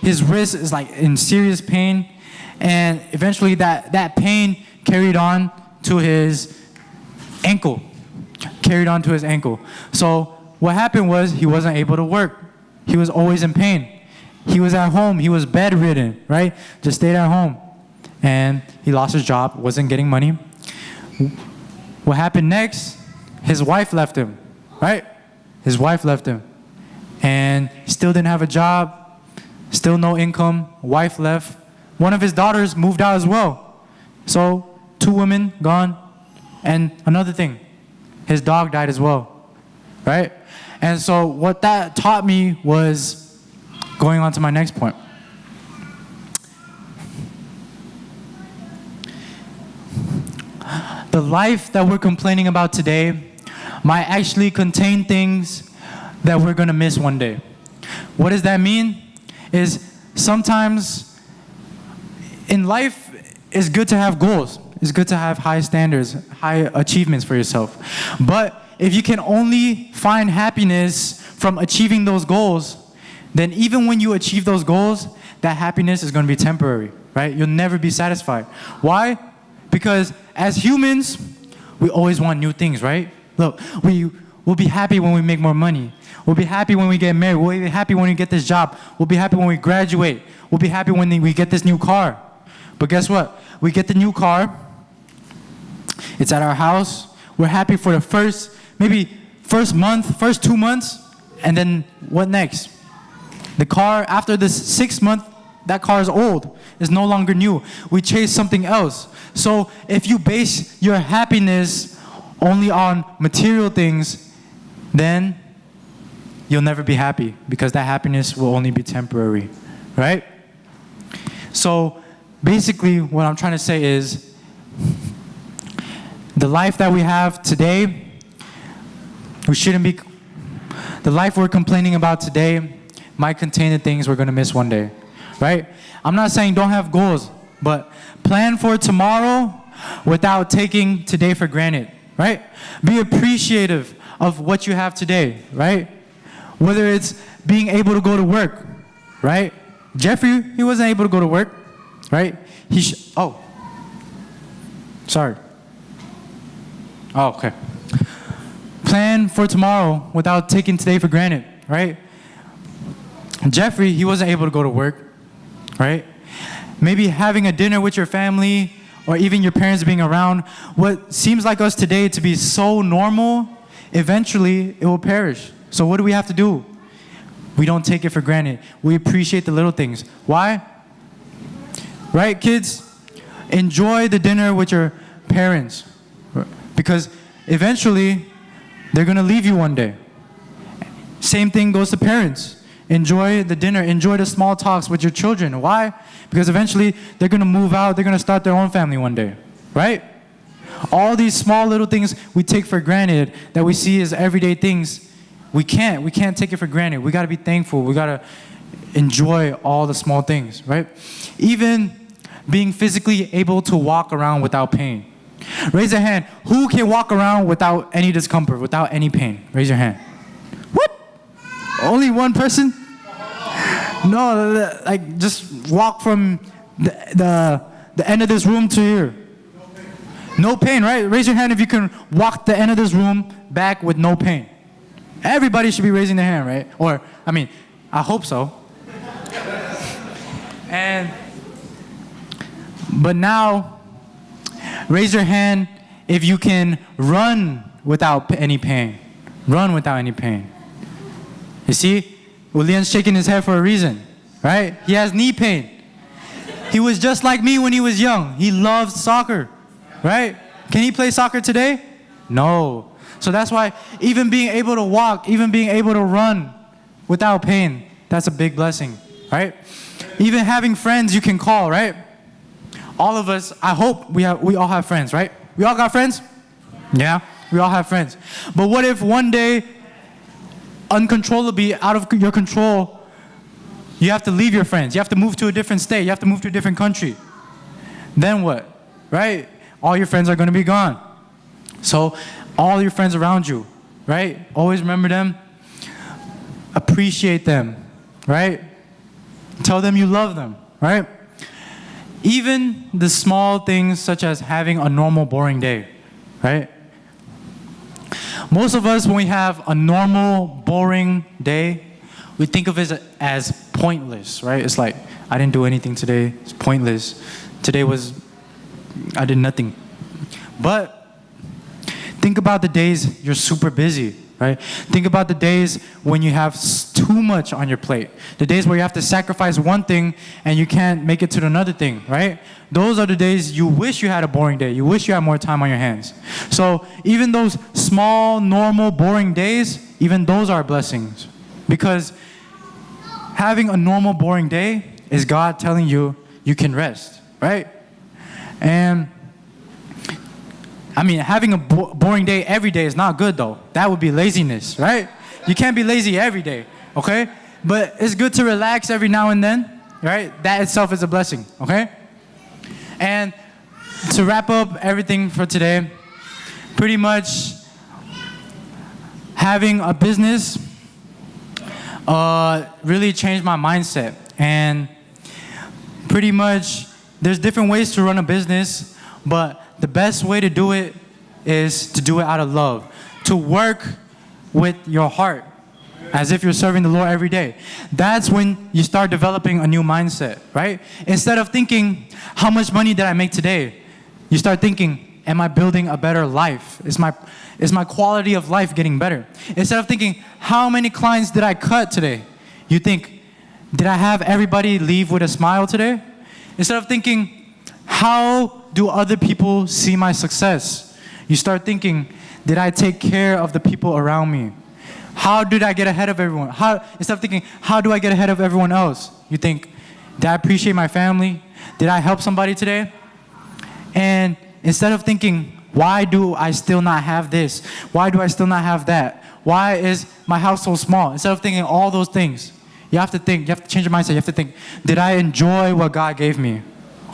his wrist is like in serious pain. And eventually that pain carried on to his ankle. So what happened was he wasn't able to work. He was always in pain. He was at home. He was bedridden, right? Just stayed at home. And he lost his job, wasn't getting money. What happened next? His wife left him, right? His wife left him. And he still didn't have a job, still no income, wife left. One of his daughters moved out as well. So 2 women gone. And another thing, his dog died as well, right? And so what that taught me was, going on to my next point, the life that we're complaining about today might actually contain things that we're gonna miss one day. What does that mean? Is sometimes in life, it's good to have goals. It's good to have high standards, high achievements for yourself. But if you can only find happiness from achieving those goals, then even when you achieve those goals, that happiness is going to be temporary, right? You'll never be satisfied. Why? Because as humans, we always want new things, right? Look, we'll be happy when we make more money. We'll be happy when we get married. We'll be happy when we get this job. We'll be happy when we graduate. We'll be happy when we get this new car. But guess what? We get the new car. It's at our house. We're happy for the first month, first 2 months, and then what next? The car, after the 6th month, that car is old. It's no longer new. We chase something else. So if you base your happiness only on material things, then you'll never be happy, because that happiness will only be temporary, right? So basically what I'm trying to say is, the life that we have today, the life we're complaining about today might contain the things we're going to miss one day, right? I'm not saying don't have goals, but plan for tomorrow without taking today for granted, right? Be appreciative of what you have today, right? Whether it's being able to go to work, right? Jeffrey, he wasn't able to go to work, right? Sorry. Oh, okay. Plan for tomorrow without taking today for granted, right? Jeffrey, he wasn't able to go to work, right? Maybe having a dinner with your family, or even your parents being around, what seems like us today to be so normal, eventually it will perish. So what do we have to do? We don't take it for granted. We appreciate the little things. Why? Right, kids? Enjoy the dinner with your parents, because eventually they're going to leave you one day. Same thing goes to parents. Enjoy the dinner, enjoy the small talks with your children. Why? Because eventually they're going to move out, they're going to start their own family one day, right? All these small little things we take for granted that we see as everyday things, we can't take it for granted. We got to be thankful. We got to enjoy all the small things, right? Even being physically able to walk around without pain. Raise your hand. Who can walk around without any discomfort, without any pain? Raise your hand. What? Only one person? No, like just walk from the end of this room to here. No pain, right? Raise your hand if you can walk the end of this room back with no pain. Everybody should be raising their hand, right? Or, I mean, I hope so. But now, raise your hand if you can run without any pain. Run without any pain. You see, Lian's shaking his head for a reason, right? He has knee pain. He was just like me when he was young. He loved soccer, right? Can he play soccer today? No. So that's why even being able to walk, even being able to run without pain, that's a big blessing, right? Even having friends you can call, right? All of us, I hope we all have friends, right? We all got friends? Yeah, we all have friends. But what if one day, uncontrollably, out of your control, you have to leave your friends. You have to move to a different state. You have to move to a different country. Then what, right? All your friends are going to be gone. So all your friends around you, right? Always remember them. Appreciate them, right? Tell them you love them, right? Even the small things such as having a normal, boring day, right? Most of us, when we have a normal, boring day, we think of it as pointless, right? It's like, I didn't do anything today. It's pointless. I did nothing. But think about the days you're super busy, right? Think about the days when you have too much on your plate. The days where you have to sacrifice one thing and you can't make it to another thing, right? Those are the days you wish you had a boring day. You wish you had more time on your hands. So even those small, normal, boring days, even those are blessings. Because having a normal, boring day is God telling you you can rest, right? And I mean, having a boring day every day is not good though. That would be laziness, right? You can't be lazy every day, okay? But it's good to relax every now and then, right? That itself is a blessing, okay? And to wrap up everything for today, pretty much having a business really changed my mindset. And pretty much there's different ways to run a business, but the best way to do it is to do it out of love. To work with your heart as if you're serving the Lord every day. That's when you start developing a new mindset, right? Instead of thinking, how much money did I make today? You start thinking, am I building a better life? Is my quality of life getting better? Instead of thinking, how many clients did I cut today? You think, did I have everybody leave with a smile today? Instead of thinking, how do other people see my success? You start thinking, did I take care of the people around me? How did I get ahead of everyone? Instead of thinking, how do I get ahead of everyone else? You think, did I appreciate my family? Did I help somebody today? And instead of thinking, why do I still not have this? Why do I still not have that? Why is my house so small? Instead of thinking all those things, you have to think, you have to change your mindset. You have to think, did I enjoy what God gave me?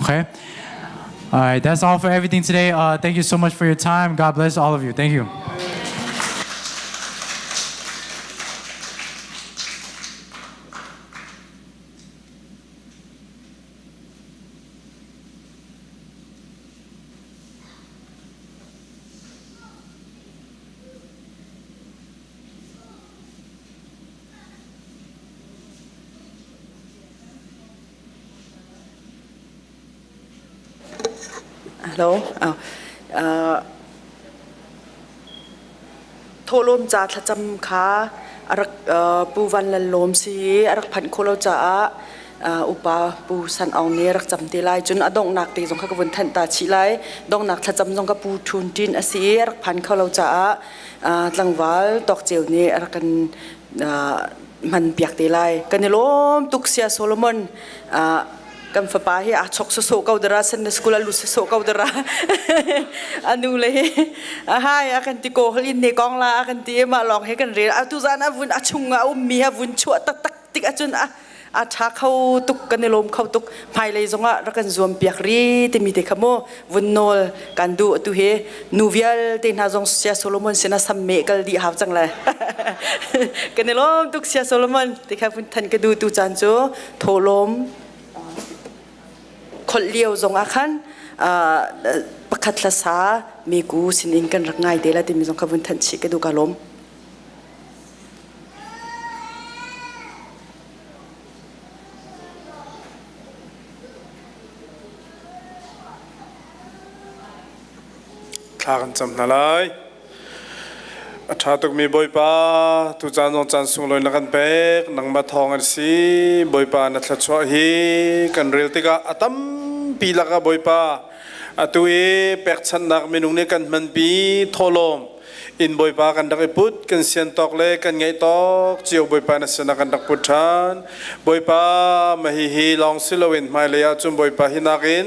Okay? All right, that's all for everything today. Thank you so much for your time. God bless all of you. Thank you. Hello. Tholom cha thacham kha arak puwan lalom si arak phan kholo cha upa pu san ong ne rak cham te lai chun adong nak te jong kha ka bun than ta chi lai dong nak thacham jong ka pu thun tin asi arak phan kholo cha tlangwal tok cheu ne arak kan man piak te lai kan lom tuk sia Solomon กันฟ้าป้าเฮอาชกโซเกาดราสันสกุลลุสโซเกาดราอันนู้เลยให้อากันติโกฮลินเนกองลาอากันติมาลองให้กันเรียนตุจานะวุนอาชุงอาอุมีฮวุนชัวตักตักติกอาจุนอาชาเข้าตุกกันในลมเข้าตุกภายเลยจงรักกันรวมเปียกรีเตมีเตขโมวุนโนลกันดูตุเฮนูเวียลเตนฮาจงเสียโซโลมอนเสนาสัมเมกัลดีหาวจังเลยกันในลมตุกเสียโซโลมอนติค่ะวุนทันกระดูตุจันโจโทลมคนเลี้ยวจงอาคันประคัตละสามีกูสินินกันรักง่ายเดละที่มีจงขบุนทันชิกดูกาลมคลากันจำนาไลถ้าตุกมีบอยปาตุจานจงจันสุงลอยนักกันเปกนังมาทองอันซีบอยปานัทละชัวฮีกันเรียลติกาอัตัมปีละกาบอยปาตุเอเป็กชันนักเมนุงเนี่ยกันมันปีทอลมอินบอยปากันดักพุทกันเสียนตอกเล่กันไงตอกเจียวบอยปานัสนักกันดักพุทธานบอยปามาฮีลองสิลวินไม่เลยจุมบอยปาหินักิน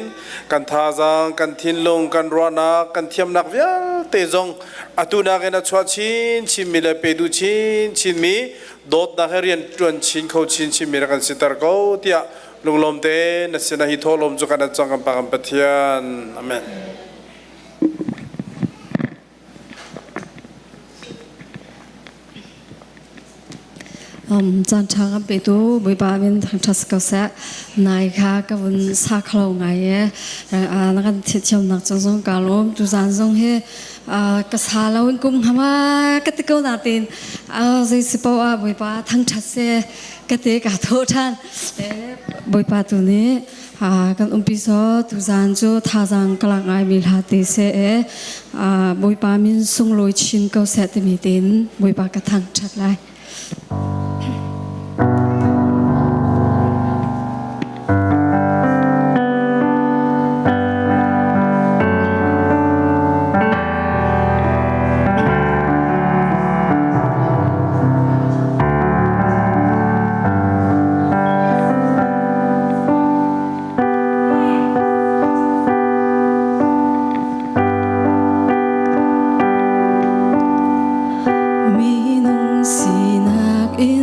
กันทาจังกันทินลงกันรัวนักกันเทียมนักเวียเตจงตุนักเอ็นชัวชินมีเลเปดูชินมีโดดนักเรียนจวนชินเขาชินมีรักันสิตารเขาเตียลุงลมเตนัสนาฮิโทลมจุกันจังกันปากันปะเทียนอาเมนจันทางไปดูบริบาลเป็นทางทัศกษะนายค่ะกับวันสักเราไงนักที่เที่ยวนักจงการลมดูจานจงเฮกษาเราเป็นกลุ่มฮามากติกานาตินจะสิบว่าบริบาลทางทัศกติกาโทษท่านบริบาลตัวนี้กันพิโซดูจานจูท่าจังกลางไอมิลาติเสบริบาลมินส่งลอยชินเกษตรมีตินบริบาลกระทั่งชัดไลมีนุ่งสีนักอิน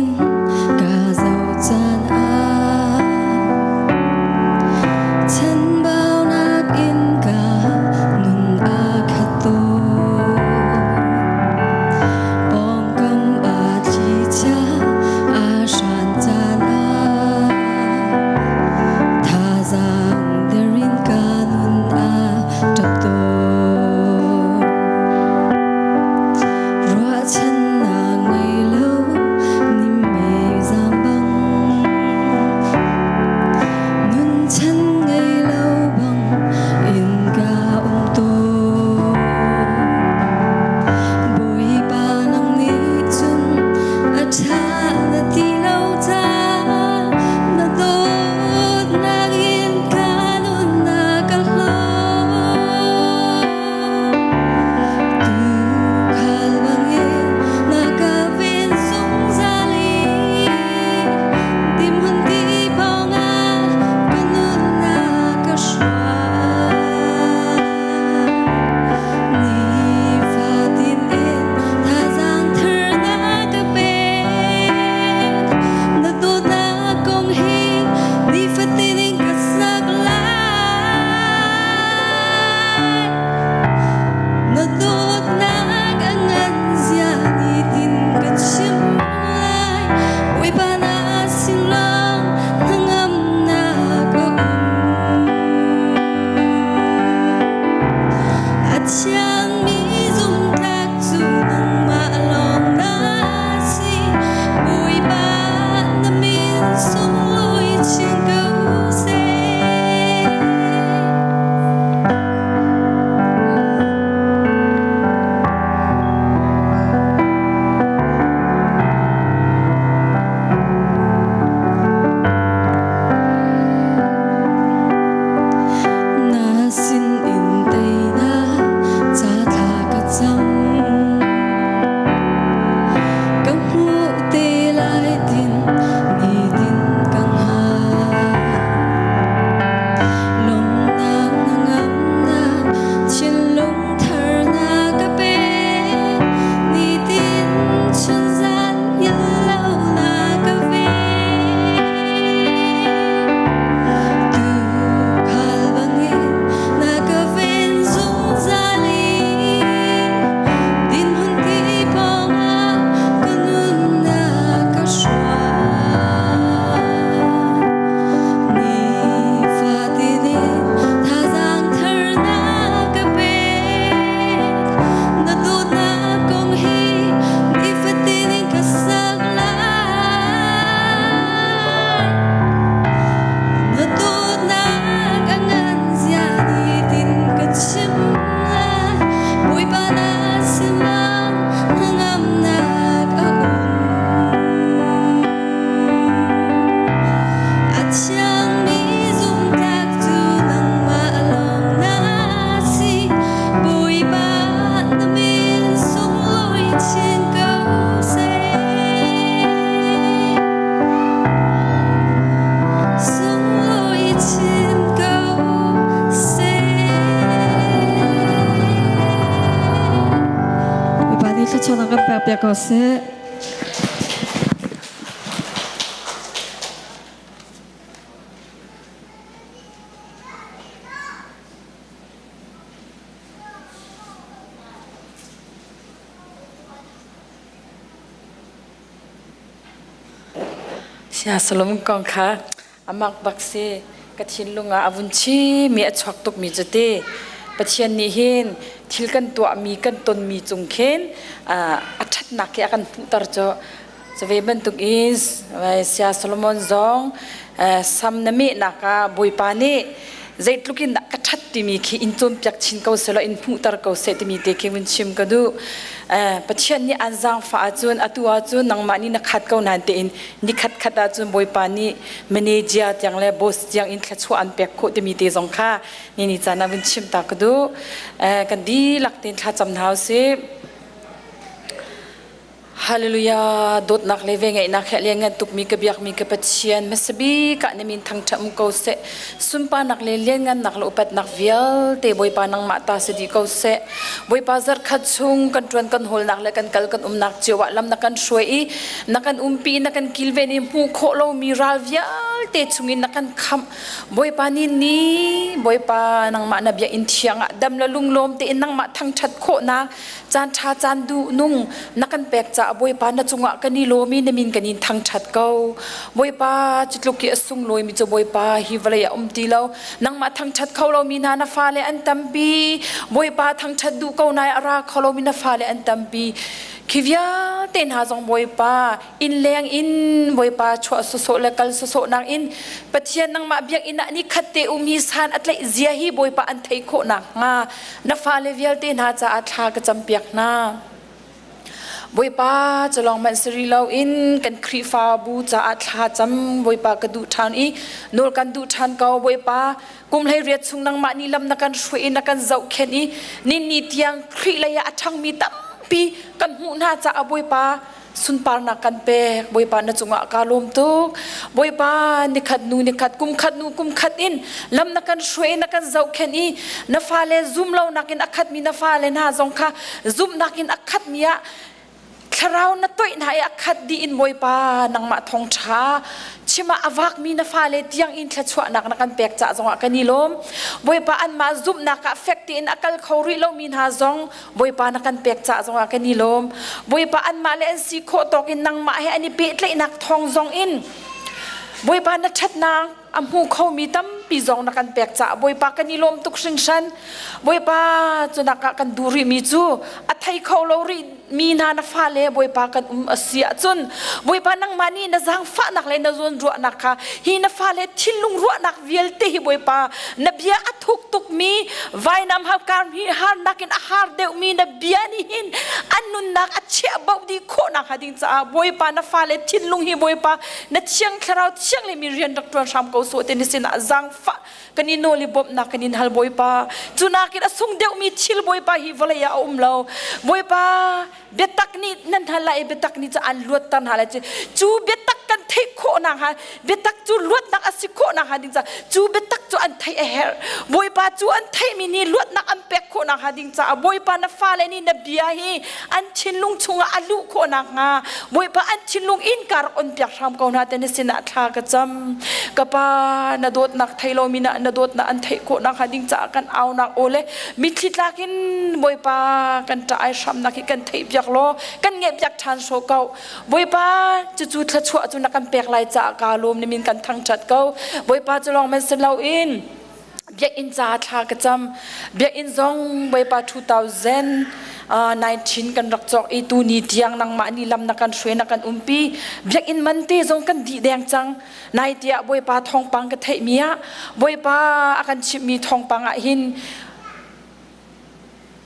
ชนะกันแบบเปียกก็เสเสียสลมกองค่ะอามักบักเซกะทินลุงอาวุนชีมีอชอกตกมีจเตปะเชียนนี่เห็นทิลกันตัวมีกันตนมีจุงเข็นอัชัดนักแกกันผู้ตรจจะเวบันตุกอิสเสียสลมอนซองซัมนามินักบุยปานีใจลุกินนักชัดที่มีขี้อินจมจากชินเกาเสลอินผู้ตรเกาเสที่มีเด็กวินชิมกันดูปะเชียนนี่อันจังฟ้าจวนอตัวจวนนังมานี่นักขัดเกานันเตอินนี่ขัดจวนบุยปานีเมเนเจอร์อย่างเลบอสอย่างอินขัดชัวอันเปียกโคที่มีเตจงค่านี่จานาวินชิมตากดูกันดีหลักเต็นขัดจำเท้าสิ Hallelujah dot nak leveng ai nak lengan tuk mi kebiak mi kepecian mesebi ka ne min thang tham ko se sumpa nak le lengan nak lopat nak vial te boy pa nang mata sedi ko se boy pa zar khat chung kan tuan kan hol nak le kan kal kan nak chewa lam nak kan shoi nakan umpi nakan kilve ni hu kho lo mi ral vial te chungin nakan kham boy pa ni boy pa nang ma na bia in thiang dam la lung lom te nang ma thang that kho na chan tha chan du nung nakan pek cha boy pa na chunga kani lomi na min kanin thang that ko boy pa chitluki asung loi mi cho boy pa hi valaya umti lo nang ma thang that kho lo mi na na fa le an tampi boy pa thang that du ko nai ara kho lo mi na fa le an tampi khivya ten ha jong boy pa in leng in boy pa chwa so le kal so nang in pathian nang ma biak ina ni khatte hi san atlai zia hi boy pa an thei kho na nga na fa le vial ten ha cha atha ka champiak na boy pa chalong man sri lo in kan khri fa bu cha atha cham boy pa ka du than I nol kan du than ka boy pa kum lai riat chung nang ma ni lam na kan shwe na kan zau khen I nin ni tiang khri la ya athang mi tam pi kan hu na cha boy pa sun par na kan pe boy pa na chunga ka lom tuk boy pa ni khat kum khat in lam na kan shwe na kan zau khen I na fa le zoom lo nakin akhat mi na fa le na zong kha zoom nakin akhat mi ya Karau na toy na ya khat di in boy pa nang ma thong cha chima avak mi na fa le tiang in thla chwa nak kan pek cha zonga kanilom boy pa an ma zup na ka affect in akal khori lo min ha zong boy pa na kan pek cha zonga kanilom boy pa an ma le an si kho tok in nang ma he ani pe tlai nak thong zong in boy pa na that na am hu kho mi tam pi zong na kan pek cha boy pa kanilom tuk sing san boy pa chuna ka kan duri mi chu athai kho lo ri mi na na fa le boy pa kan asia chun boy pa nang mani na jang fa nak le na zon ru nak kha hi na fa le thilung ru nak vial te hi boy pa na bia athuk tuk mi vai nam ha kam hi har nakin a har de mi na bia ni hin anun nak a che bau di kho nak ha ding cha boy pa na fa le thilung hi boy pa na chiang kharau chiang le mi rian dak tron sam ko so te ni sin a jang fa kani no li bob na kani hal boy pa chuna ki asung de mi thil boy pa hi volaya lo boy pa betak ni nan halai betak ni cha an luat tan halai chu betak kan thei kho na ha betak chu luat nak asikho na ha ding cha chu betak chu an thei a her boy pa chu an thei mi ni luat nak an pek kho na ha ding cha boy pa na fa le ni na bia hi an chin lung chunga alu kho na nga boy pa an chin lung in kar on pyak ram ko na te ni sina tha ka cham ka pa na dot nak thei lo mi na dot na an thei kho na ha ding cha kan au nak ole mi thlit lakin boy pa kan ta ai sham nak kan thei pyak lo kan nge pyak than so kau boy pa chu thla chwa chu na kan pek lai cha ka lom ni min kan thang chat kau boy pa chalong men se lo in biak in cha tha ka cham biak in zong boy pa 2019 kan rak chok I tu ni tiang nang ma ni lam na kan shwe na kan umpi biak in man te zong kan di deng chang nai tia boy pa thong pang ka thei mia boy pa akan chip mi thong pang a hin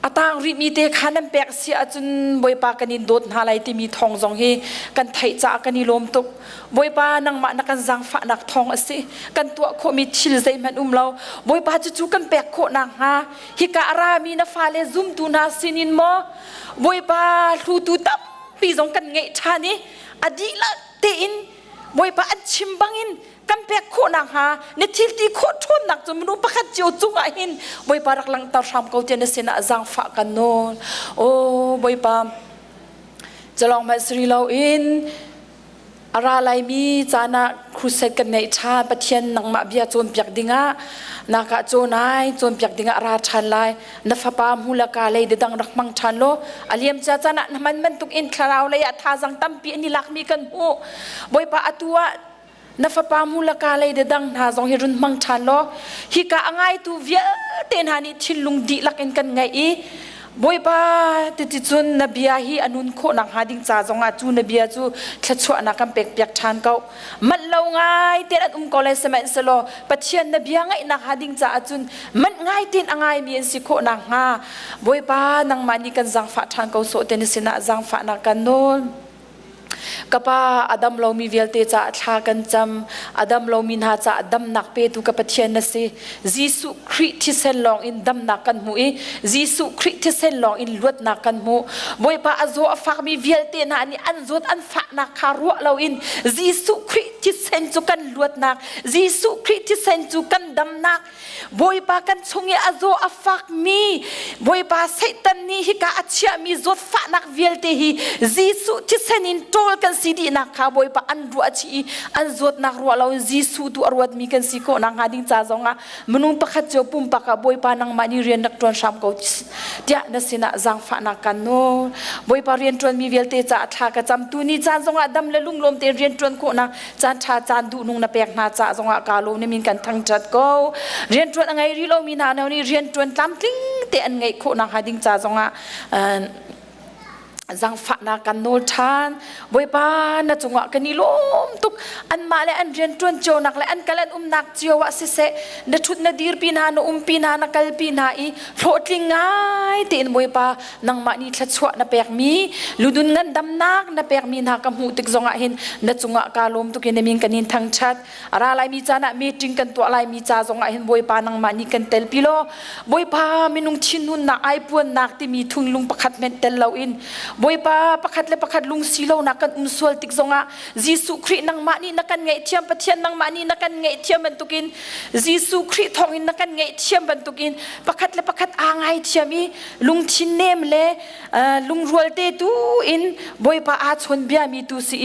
atang ri mi te khanam pek si achun boy pa kanin dot halai ti mi thong zong hi kan thai cha kani lom tuk boy pa nang ma na kan jang fa nak thong ase kan tua kho mi thil zai man lo boy pa chu kan pek kho na ha hi ka ara mi na fa le zoom tu na sinin mo boy pa thu tu tam pi zong kan ngei tha ni adi la te in boy pa an chim bangin kan pek kho na ha ne thil ti kho thon nak chu mnu pakhat chiu chunga hin boy pa rak lang tar sam ko chen sina jang fa kan non o boy pa จะลองมาสรีเราอินอะไรไลมีจานะครูเซกันในชาปะเทียนนังมาเบียจนเปียกดิงะนักโจนายจนเปียกดิงะราชันไลนัฟปามหุลกาเลยดังรักมังชันโลอาเลียมจาจานะมันตุกอินคลาวเลยทาจังตั้มปีนี่ลักมีกันหูบอยปะอตัวนัฟปามหุลกาเลยดังนาจงฮิรุนมังชันโลฮิกะอ่างตูเวียเตนหานิทิลุงดีลักอินกันไงอีบอยปาติจุนนบียาฮีอนุนโคนังหาดิงจาจงอาจูนบียาจูขชวนักเป็กเปียกชานเกามันเล่าง่ายเตนกอเลสมัยสโลปัจเจียนนบียาไงนักหาดิงจาจูนมันง่ายเตนง่ายมีนสิโคนังฮาบอยปานังมานิกันจังฝาชานเกาโซเตนิสินะจังฝานักกันโนกป้าอดัมเรามีเวลเตจ่าทากันจำอดัมเรามีนาจ่าอดัมนักเปตุกับเทียนนสิยิสุคริสที่เซนลองอินดัมนักกันหูยิสุคริสที่เซนลองอินลวดนักกันหูบอยป้าอโซฟักมีเวลเตนานี่อันโซอันฝานักคารัวเราอินยิสุคริสที่เซนจุกันลวดนักยิสุคริสที่เซนจุกันดัมนักบอยป้ากันชงเออโซอฟักมีบอยป้าเซตันนี่ฮิกาอัจฉริมีโซฝานักเวลเตฮียิสุที่เซนินโตกันสิดีนักข้าบอยปะอันรัวชีอันจดนักรัวเราจีสูตัวรัวมีกันสิโกนังหาดิ้งจ้าจงอ่ะมนุษย์ปะขัดเจ้าปุ่มปะกับบอยปะนังมานี่เรียนนักตรวจสามเขาเจ้านั่นสินะจังฝันนักกันโน่บอยปะเรียนตรวจมีเวลเตจ่าทากระจำตัวนี้จ้าจงอ่ะดำเลลุงลมเตเรียนตรวจโกนังจ้าชาจานดูนุ่งนับแปกนาจ้าจงอ่ะกาโลนี่มีกันทั้งจัดก็เรียนตรวจยังไงรีโลมีนาแนวนี้เรียนตรวจตามติ้งเตอันไงโกนังหาดิ้งจ้าจงอ่ะจังฝันนักกันโนชานบอยปานะจงวะกันนี่ล้มตุกอันมาเลยอันเรียนจวนโจนักเลยอันกัลันนักเจียววะสิเสนะชุดนะดีร์ปีนานะปีนานะกัลปีนาอีโผล่ทิ้งง่ายตีนบอยปานังมานี่ทัดชวนะเปียกมีลุดุนเงินดำนักนะเปียกมีนักกำหูติกจงวะเห็นนะจงวะกาลมตุกินมิงกันนินทั้งชัดอะไรมีจานะมีจริงกันตัวอะไรมีจาจงวะเห็นบอยปานังมานี่กันเตลปิโลบอยปามินุงชินุนนักไอปวนนักที่มีทุนลุงประคัดเมนเตลเราอินบอยปาประคัดเลยประคัดลุงสีเรานักกันสวลติกซงอ่ะยิสุครินังมานี่นักกันไงเทียมปะเทียนนังมานี่นักกันไงเทียมบรรทุกินยิสุคริทองอินนักกันไงเทียมบรรทุกินประคัดเลยประคัดอ่างไงเทียมีลุงชินเนมเลยลุงรัวเตตูอินบอยปาอาชนเบียมีตูสี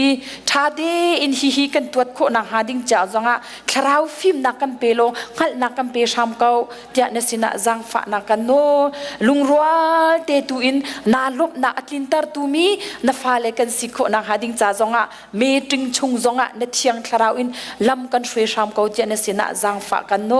ชาเดอินฮีกันตัวโคนังหาดิ้งจ่าซงอ่ะคราวฟิล์มนักกันเปโลขัดนักกันเปชามเกาเจ้าเนสินะจังฝานักกันโนลุงรัวเตตูอินนาลบนาอัตลินตาร์ตูมีนัฟาเลกันสิโคนังหาดิ้งจ่าจงอ่ะเมตริงชงจงอ่ะเนที่ยงคลาวอินลำกันช่วยชามเขาเจนสินะจังฝากันโน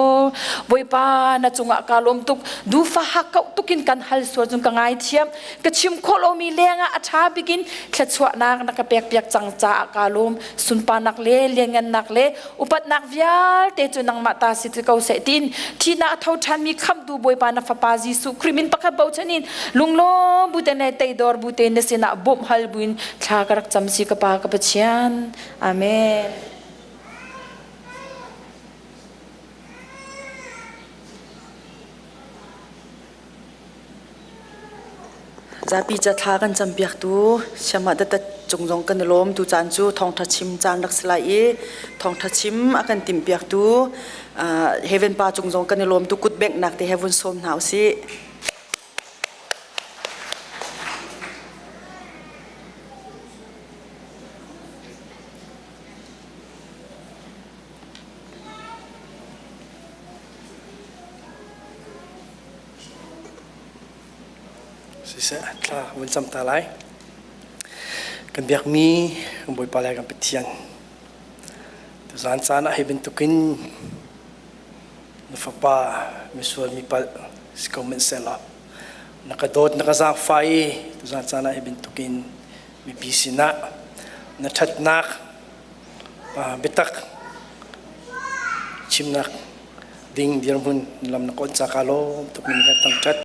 บอยปานะจงอ่ะกาลมตุกดูฟ้าหักเขาตุกินกันฮัลสวดจงกังไงเทียมกระชิมโคโลมีเลี้ยงอ่ะอาชาบิกินแค่ชวนักนักเปียกเปียกจังจ่ากาลมสุนปานักเลี้ยงเงินนักเล่อุปัตนักวิาเตจุนังมาตาสิทธิ์เขาเสตินที่น่าเท่าทันมีคำดูบอยปานะฟ้าปาจิสุคริมินปะกะเบาชันินลุงโลบุเตเนเตดอร์บุเตเนสินะบุมฮัลบุนชากรักจำสิกปากปะเชียนอาเมนจะปีจะทากันจำเบียกตูชมาดัดจงกันลมตูจานจูทองทัชิมจานรักสลายทองทัชิมอากันติมเบียกตูเฮเวนปาจงกันลมตูกุดเบกนักแต่เฮเวนสมหนาวสิสิเสะคลาวันจำตาไลกันเบียกมีกันบอยปาเลกันเปเทียนตัวสารสารให้เป็นตุกินนฟปามีส่วนมีปัลสกอมเมนเซลล์นักโดดนักสร้างไฟตัวสารสารให้เป็นตุกินมีปีศินะนักชัดนักเบตักชิมนักดิ้งเดียร์มุนลำนักอนจากาโลตุกินกันตั้งชัด